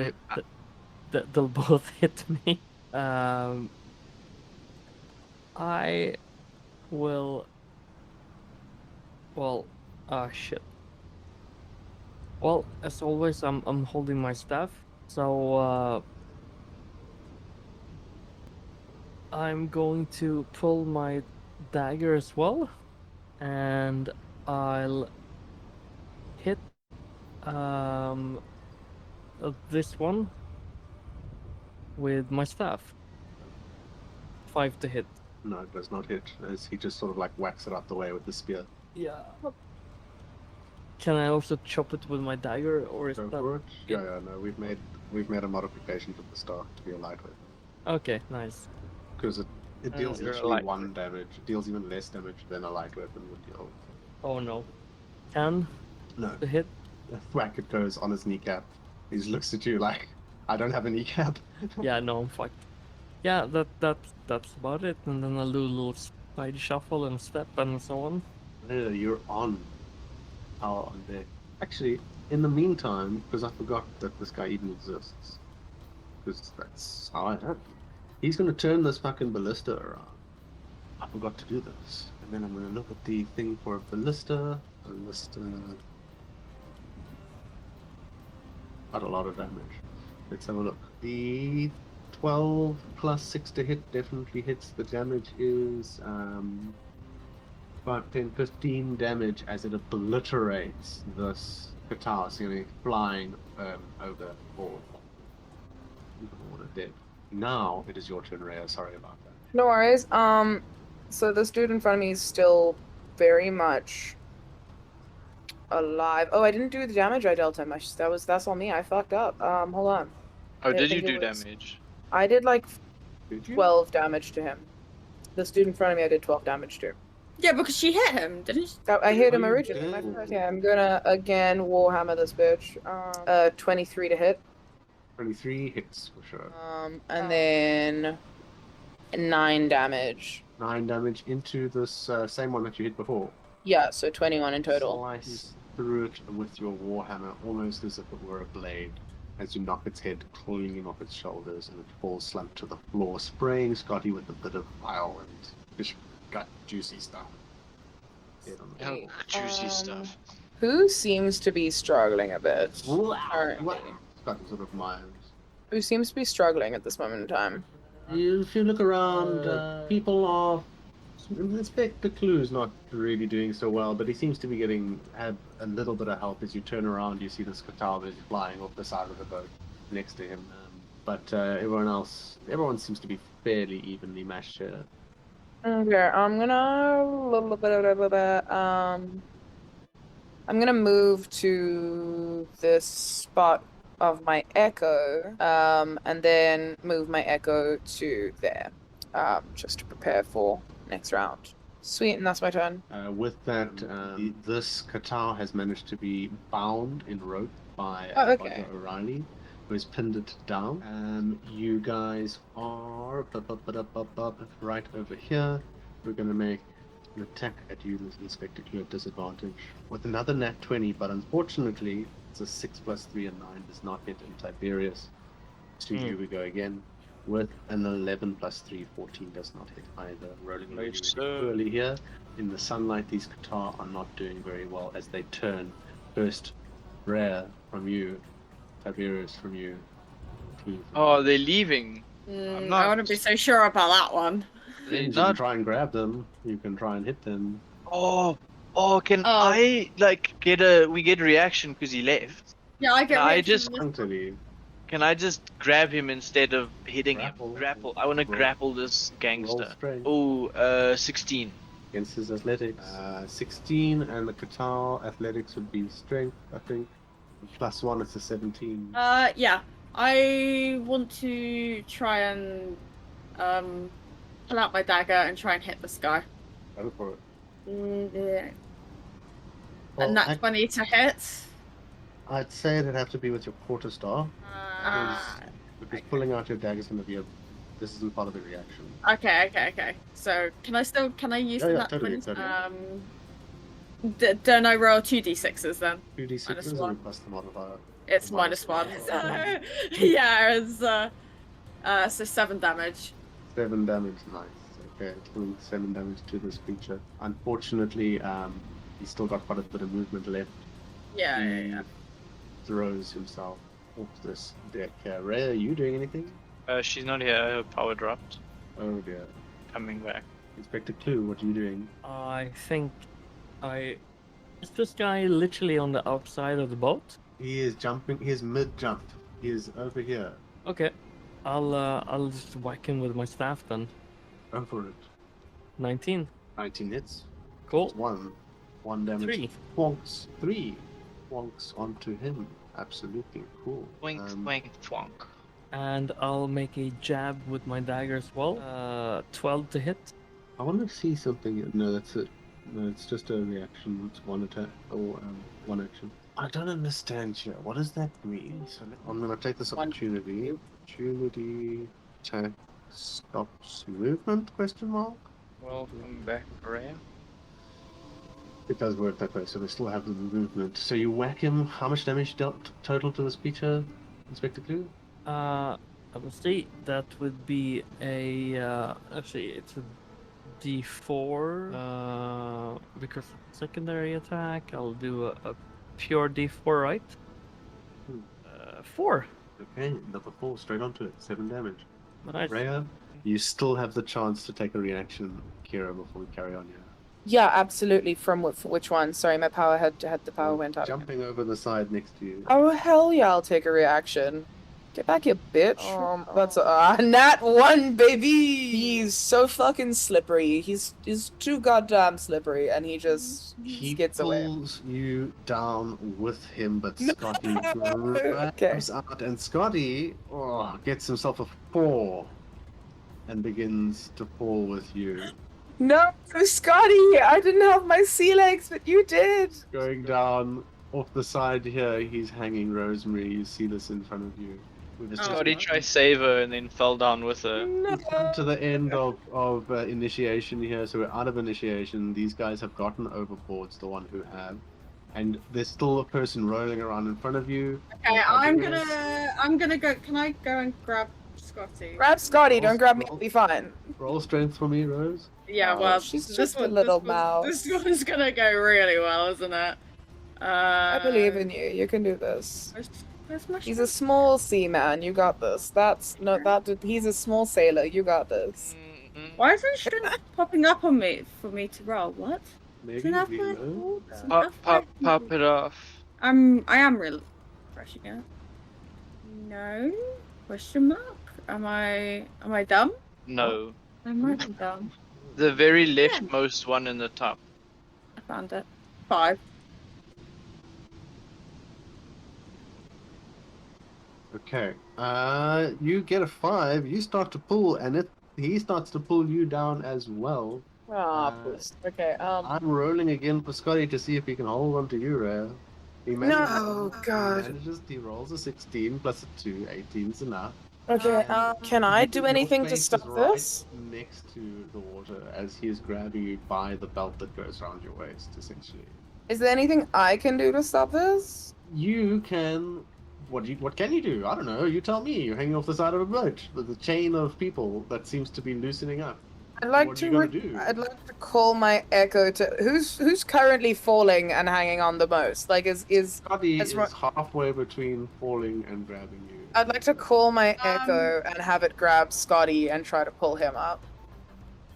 Speaker 5: they'll both hit me. I will. Well, shit. Well, as always, I'm holding my staff, so I'm going to pull my dagger as well, and I'll hit this one with my staff. 5 to hit.
Speaker 1: No, it does not hit, as he just sort of like whacks it out the way with the spear.
Speaker 5: Yeah. Can I also chop it with my dagger, or is
Speaker 1: Go
Speaker 5: that?
Speaker 1: for it. Yeah, no, we've made a modification to the staff to be a lightweight.
Speaker 5: Okay, nice.
Speaker 1: Because it deals
Speaker 3: You're a
Speaker 1: literally
Speaker 3: light
Speaker 1: 1 damage. It deals even less damage than a light weapon would deal.
Speaker 5: Oh no. 10
Speaker 1: No.
Speaker 5: to hit.
Speaker 1: Whack, it goes on his kneecap. He just looks at you like, I don't have a kneecap.
Speaker 5: Yeah, no, I'm fucked. Yeah, that's about it. And then I'll do a little side shuffle and step and so on.
Speaker 1: You're on. Power on deck. Actually, in the meantime, because I forgot that this guy even exists, because that's how it happened, he's going to turn this fucking ballista around. I forgot to do this. And then I'm going to look at the thing for a ballista. Not a lot of damage. Let's have a look. The 12 plus 6 to hit definitely hits. The damage is 5, 10, 15 damage as it obliterates this guitar. So you're flying over all dead. Now it is your turn, Rhea. Sorry about that.
Speaker 2: No worries. So this dude in front of me is still very much alive. Oh, I didn't do the damage I dealt him. That's on me. I fucked up. Hold on.
Speaker 3: Oh,
Speaker 2: I
Speaker 3: did you
Speaker 2: think it
Speaker 3: do
Speaker 2: was-
Speaker 3: damage?
Speaker 2: I did like
Speaker 1: Did you?
Speaker 2: 12 damage to him. This dude in front of me, I did 12 damage to.
Speaker 4: Yeah, because she hit him, didn't she?
Speaker 2: I hit him
Speaker 1: Oh, you
Speaker 2: originally.
Speaker 1: did.
Speaker 2: Yeah, I'm gonna again warhammer this bitch. 23 to hit.
Speaker 1: 23 hits for sure.
Speaker 2: And then 9 damage.
Speaker 1: 9 damage into this same one that you hit before.
Speaker 2: Yeah, so 21 in total.
Speaker 1: Slice through it with your warhammer, almost as if it were a blade, as you knock its head clean off its shoulders, and it falls slumped to the floor, spraying Scotty with a bit of bile and just got juicy stuff. Head on the
Speaker 3: Oh, juicy stuff.
Speaker 2: Who seems to be struggling a bit? Currently.
Speaker 1: Scotty sort of mires.
Speaker 2: Who seems to be struggling at this moment in time?
Speaker 1: If you look around, people are. Inspector Clue's not really doing so well, but he seems to be had a little bit of help. As you turn around, you see this guitar is flying off the side of the boat next to him. But everyone seems to be fairly evenly matched here.
Speaker 2: Okay, I'm gonna move to this spot of my echo, and then move my echo to there, just to prepare for next round. Sweet, and that's my turn.
Speaker 1: With that, this guitar has managed to be bound in rope by
Speaker 2: okay.
Speaker 1: Roger O'Reilly, who has pinned it down. You guys are right over here. We're going to make an attack at you, Inspector Clue, at disadvantage with another nat 20, but unfortunately, it's a 6 plus 3 and 9 does not hit in Tiberius. To you we go again. With an 11 plus 3, 14 does not hit either. Rolling really poorly here. In the sunlight, these guitar are not doing very well as they turn. First, Rare from you, Tiberius from you.
Speaker 3: Oh, they're leaving. I'm
Speaker 4: I wouldn't be so sure about that one.
Speaker 3: They're
Speaker 1: You can
Speaker 3: not.
Speaker 1: try and grab them. You can try and hit them.
Speaker 3: Oh, can
Speaker 4: Oh.
Speaker 3: I like we get a reaction because he left?
Speaker 4: Yeah, I get
Speaker 3: Can I
Speaker 4: reaction
Speaker 3: just-
Speaker 4: to this
Speaker 1: Trying to
Speaker 4: one.
Speaker 1: leave.
Speaker 3: Can I just grab him instead of hitting
Speaker 1: Grapple.
Speaker 3: him? Grapple. I want to
Speaker 1: Roll-
Speaker 3: grapple this
Speaker 1: Roll
Speaker 3: gangster.
Speaker 1: strength
Speaker 3: Oh, 16.
Speaker 1: against his athletics. 16, and the Qatar athletics would be strength, I think. +1 is a 17.
Speaker 4: Yeah. I want to try and pull out my dagger and try and hit this guy.
Speaker 1: Go for it.
Speaker 4: Yeah.
Speaker 1: Well,
Speaker 4: And that's 20 to hit.
Speaker 1: I'd say it'd have to be with your quarterstaff. Because pulling out your dagger is going to be this isn't part of the reaction.
Speaker 4: Okay. So can I use
Speaker 1: Yeah,
Speaker 4: that
Speaker 1: totally,
Speaker 4: 20?
Speaker 1: totally.
Speaker 4: Don't I roll 2d6s then?
Speaker 1: 2d6
Speaker 4: -1.
Speaker 1: and plus the modifier.
Speaker 4: It's
Speaker 1: Minus
Speaker 4: -1.
Speaker 1: one.
Speaker 4: So yeah, it's so 7 damage.
Speaker 1: 7 damage, nice. Okay, doing 7 damage to this creature. Unfortunately, he's still got quite a bit of movement left.
Speaker 4: Yeah.
Speaker 1: He throws himself off this deck here. Ray, are you doing anything?
Speaker 3: She's not here. Her power dropped.
Speaker 1: Oh dear.
Speaker 3: Coming back.
Speaker 1: Inspector Clue, what are you doing?
Speaker 5: I think is this guy literally on the outside of the boat?
Speaker 1: He is jumping. He is mid-jump. He is over here.
Speaker 5: Okay. I'll just whack him with my staff then.
Speaker 1: Go for it.
Speaker 5: 19.
Speaker 1: 19 hits.
Speaker 5: Cool.
Speaker 1: 1 damage.
Speaker 5: 3.
Speaker 1: Wonks. 3. Wonks onto him. Absolutely cool.
Speaker 3: Twink, twink, twonk.
Speaker 5: And I'll make a jab with my dagger as well. 12 to hit.
Speaker 1: I want to see something. No, that's it. No, it's just a reaction. It's one attack or one action. I don't understand here. What does that mean? So I'm gonna take this opportunity. Opportunity attack stops movement? Question mark.
Speaker 3: Welcome back, Rhea.
Speaker 1: It does work that way, so they still have the movement. So you whack him. How much damage dealt total to this creature, Inspector Clue?
Speaker 5: I will see. That would be a actually it's a D4 because secondary attack. I'll do a pure D4, right? 4.
Speaker 1: Okay, number 4, straight onto it. 7 damage.
Speaker 5: Nice.
Speaker 1: Rhea, you still have the chance to take a reaction, Kira, before we carry on here.
Speaker 2: Yeah, absolutely. From which one? Sorry, my power the power went up.
Speaker 1: Jumping over the side next to you.
Speaker 2: Oh hell yeah, I'll take a reaction. Get back here, bitch. That's nat 1, baby. He's so fucking slippery. He's too goddamn slippery, and he just gets away.
Speaker 1: He pulls you down with him, but
Speaker 2: No.
Speaker 1: Scotty
Speaker 2: Okay.
Speaker 1: grabs out, and Scotty gets himself a 4 and begins to fall with you.
Speaker 2: No, Scotty, I didn't have my sea legs, but you did.
Speaker 1: Going down off the side here, he's hanging Rosemary. You see this in front of you. We've just
Speaker 3: Scotty tried save her and then fell down with her.
Speaker 2: No.
Speaker 1: We've come to the end of initiation here, so we're out of initiation. These guys have gotten overboard, the one who have, and there's still a person rolling around in front of you.
Speaker 4: Okay, I'm gonna go. Can I go and grab Scotty?
Speaker 2: Grab Scotty, don't grab me, I'll be fine.
Speaker 1: Roll strength for me, Rose.
Speaker 4: Yeah,
Speaker 2: Oh,
Speaker 4: well,
Speaker 2: she's
Speaker 4: this
Speaker 2: just a
Speaker 4: one-
Speaker 2: little
Speaker 4: this one-
Speaker 2: mouse.
Speaker 4: This one's gonna go really well, isn't it?
Speaker 2: I believe in you. You can do this.
Speaker 4: Where's my
Speaker 2: He's a small seaman. You got this. He's a small sailor. You got this.
Speaker 4: Why isn't shrimp popping up on me for me to roll? What?
Speaker 1: Maybe.
Speaker 4: Isn't that
Speaker 1: you
Speaker 4: fair?
Speaker 1: know.
Speaker 4: Isn't
Speaker 3: Pop,
Speaker 4: that
Speaker 3: pop,
Speaker 4: fair?
Speaker 3: pop it off.
Speaker 4: I am really refreshing it. No? Question mark? Am I dumb?
Speaker 3: No.
Speaker 4: I might be dumb.
Speaker 3: The very leftmost one in the top.
Speaker 4: I found it. 5.
Speaker 1: Okay. You get a 5. You start to pull, and he starts to pull you down as well.
Speaker 2: Ah, okay.
Speaker 1: I'm rolling again for Scotty to see if he can hold on to you, Rhea. He
Speaker 2: No, God.
Speaker 1: He rolls a 16 plus a 2. 18's enough.
Speaker 2: Okay. Can I do
Speaker 1: Your
Speaker 2: anything to
Speaker 1: face
Speaker 2: stop
Speaker 1: is right
Speaker 2: this?
Speaker 1: next to the water as he is grabbing you by the belt that goes around your waist, essentially.
Speaker 2: Is there anything I can do to stop this?
Speaker 1: You can. What can you do? I don't know. You tell me. You're hanging off the side of a boat with a chain of people that seems to be loosening up.
Speaker 2: I'd like
Speaker 1: What are
Speaker 2: to.
Speaker 1: you gonna do?
Speaker 2: I'd like to call my echo to who's currently falling and hanging on the most. Like is
Speaker 1: Scotty
Speaker 2: That's
Speaker 1: is
Speaker 2: right.
Speaker 1: halfway between falling and grabbing you.
Speaker 2: I'd like to call my echo and have it grab Scotty and try to pull him up,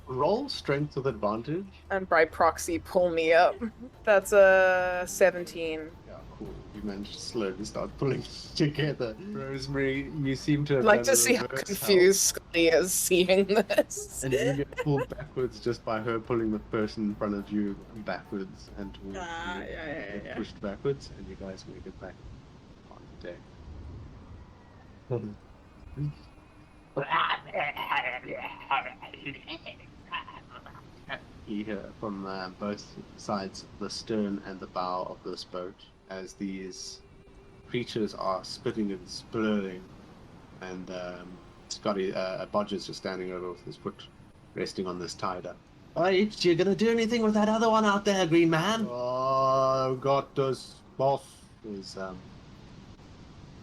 Speaker 1: Roll strength with advantage.
Speaker 2: and by proxy pull me up. That's a 17.
Speaker 1: Yeah, cool. You managed to slowly start pulling together. Rosemary, you seem to have
Speaker 2: I'd like
Speaker 1: done
Speaker 2: to
Speaker 1: a
Speaker 2: see how
Speaker 1: reverse
Speaker 2: confused Scotty is seeing this.
Speaker 1: help, and you get pulled backwards just by her pulling the person in front of you backwards and towards you. Get
Speaker 4: Yeah.
Speaker 1: pushed backwards, and you guys make it back on the deck. You hear from both sides, the stern and the bow of this boat, as these creatures are spitting and splurring, and Scotty Bodger's just standing over with his foot resting on this tide up. Alright, you gonna do anything with that other one out there, Green Man? Oh, got this boss. Is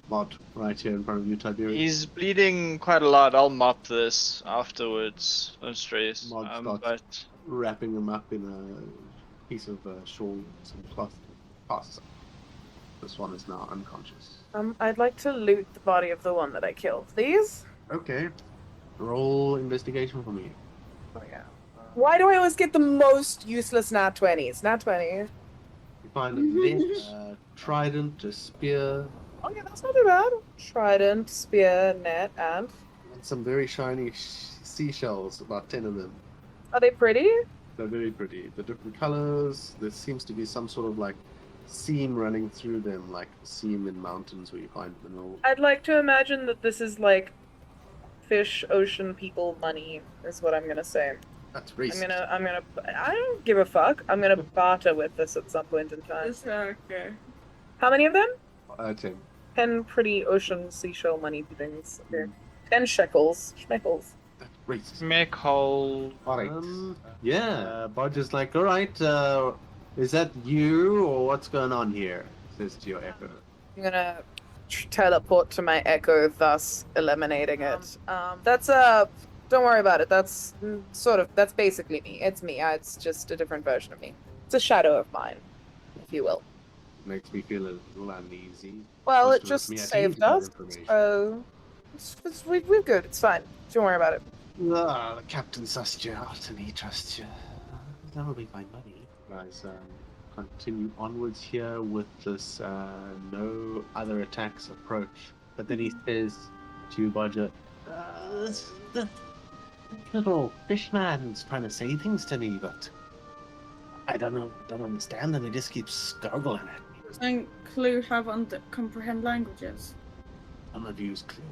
Speaker 1: Mod right here in front of you, Tiberius.
Speaker 3: He's bleeding quite a lot. I'll mop this afterwards. No stress.
Speaker 1: Mod starts
Speaker 3: But
Speaker 1: wrapping him up in a piece of shawl, some cloth. Passes. This one is now unconscious.
Speaker 2: I'd like to loot the body of the one that I killed, please.
Speaker 1: Okay. Roll investigation for me.
Speaker 2: Oh yeah. Why do I always get the most useless nat 20s? Nat 20.
Speaker 1: You find a net, trident, a spear,
Speaker 2: Oh yeah, that's not too bad. Trident, spear, net, and
Speaker 1: and some very shiny seashells, about 10 of them.
Speaker 2: are they pretty?
Speaker 1: They're very pretty. The different colors, there seems to be some sort of like seam running through them, like seam in mountains where you find minerals.
Speaker 2: I'd like to imagine that this is like fish, ocean people money, is what I'm gonna say.
Speaker 1: That's racist.
Speaker 2: I don't give a fuck. I'm gonna barter with this at some point in time.
Speaker 4: It's okay.
Speaker 2: How many of them?
Speaker 1: 10.
Speaker 2: 10 pretty ocean seashell money things. Okay. 10 shekels. Schmeckles.
Speaker 1: That's racist.
Speaker 3: make hole.
Speaker 1: Alright. Yeah, Bodger's like, alright, is that you, or what's going on here? Says to your echo.
Speaker 2: I'm gonna teleport to my echo, thus eliminating it. That's don't worry about it. That's that's basically me. It's me. It's just a different version of me. It's a shadow of mine, if you will.
Speaker 1: Makes me feel a little uneasy.
Speaker 2: Well, it
Speaker 1: Supposed to
Speaker 2: just
Speaker 1: be, I think,
Speaker 2: saved
Speaker 1: more
Speaker 2: us.
Speaker 1: information.
Speaker 2: We're good. It's fine. Don't worry about it.
Speaker 1: The captain sussed you out and he trusts you. That'll be my money. Guys, continue onwards here with this no other attacks approach. But then he says to you, Bodger, the little fishman's trying to say things to me, but I don't understand them. He just keeps gurgling at me.
Speaker 4: Doesn't Clue have comprehend languages?
Speaker 1: Some of you's Clue.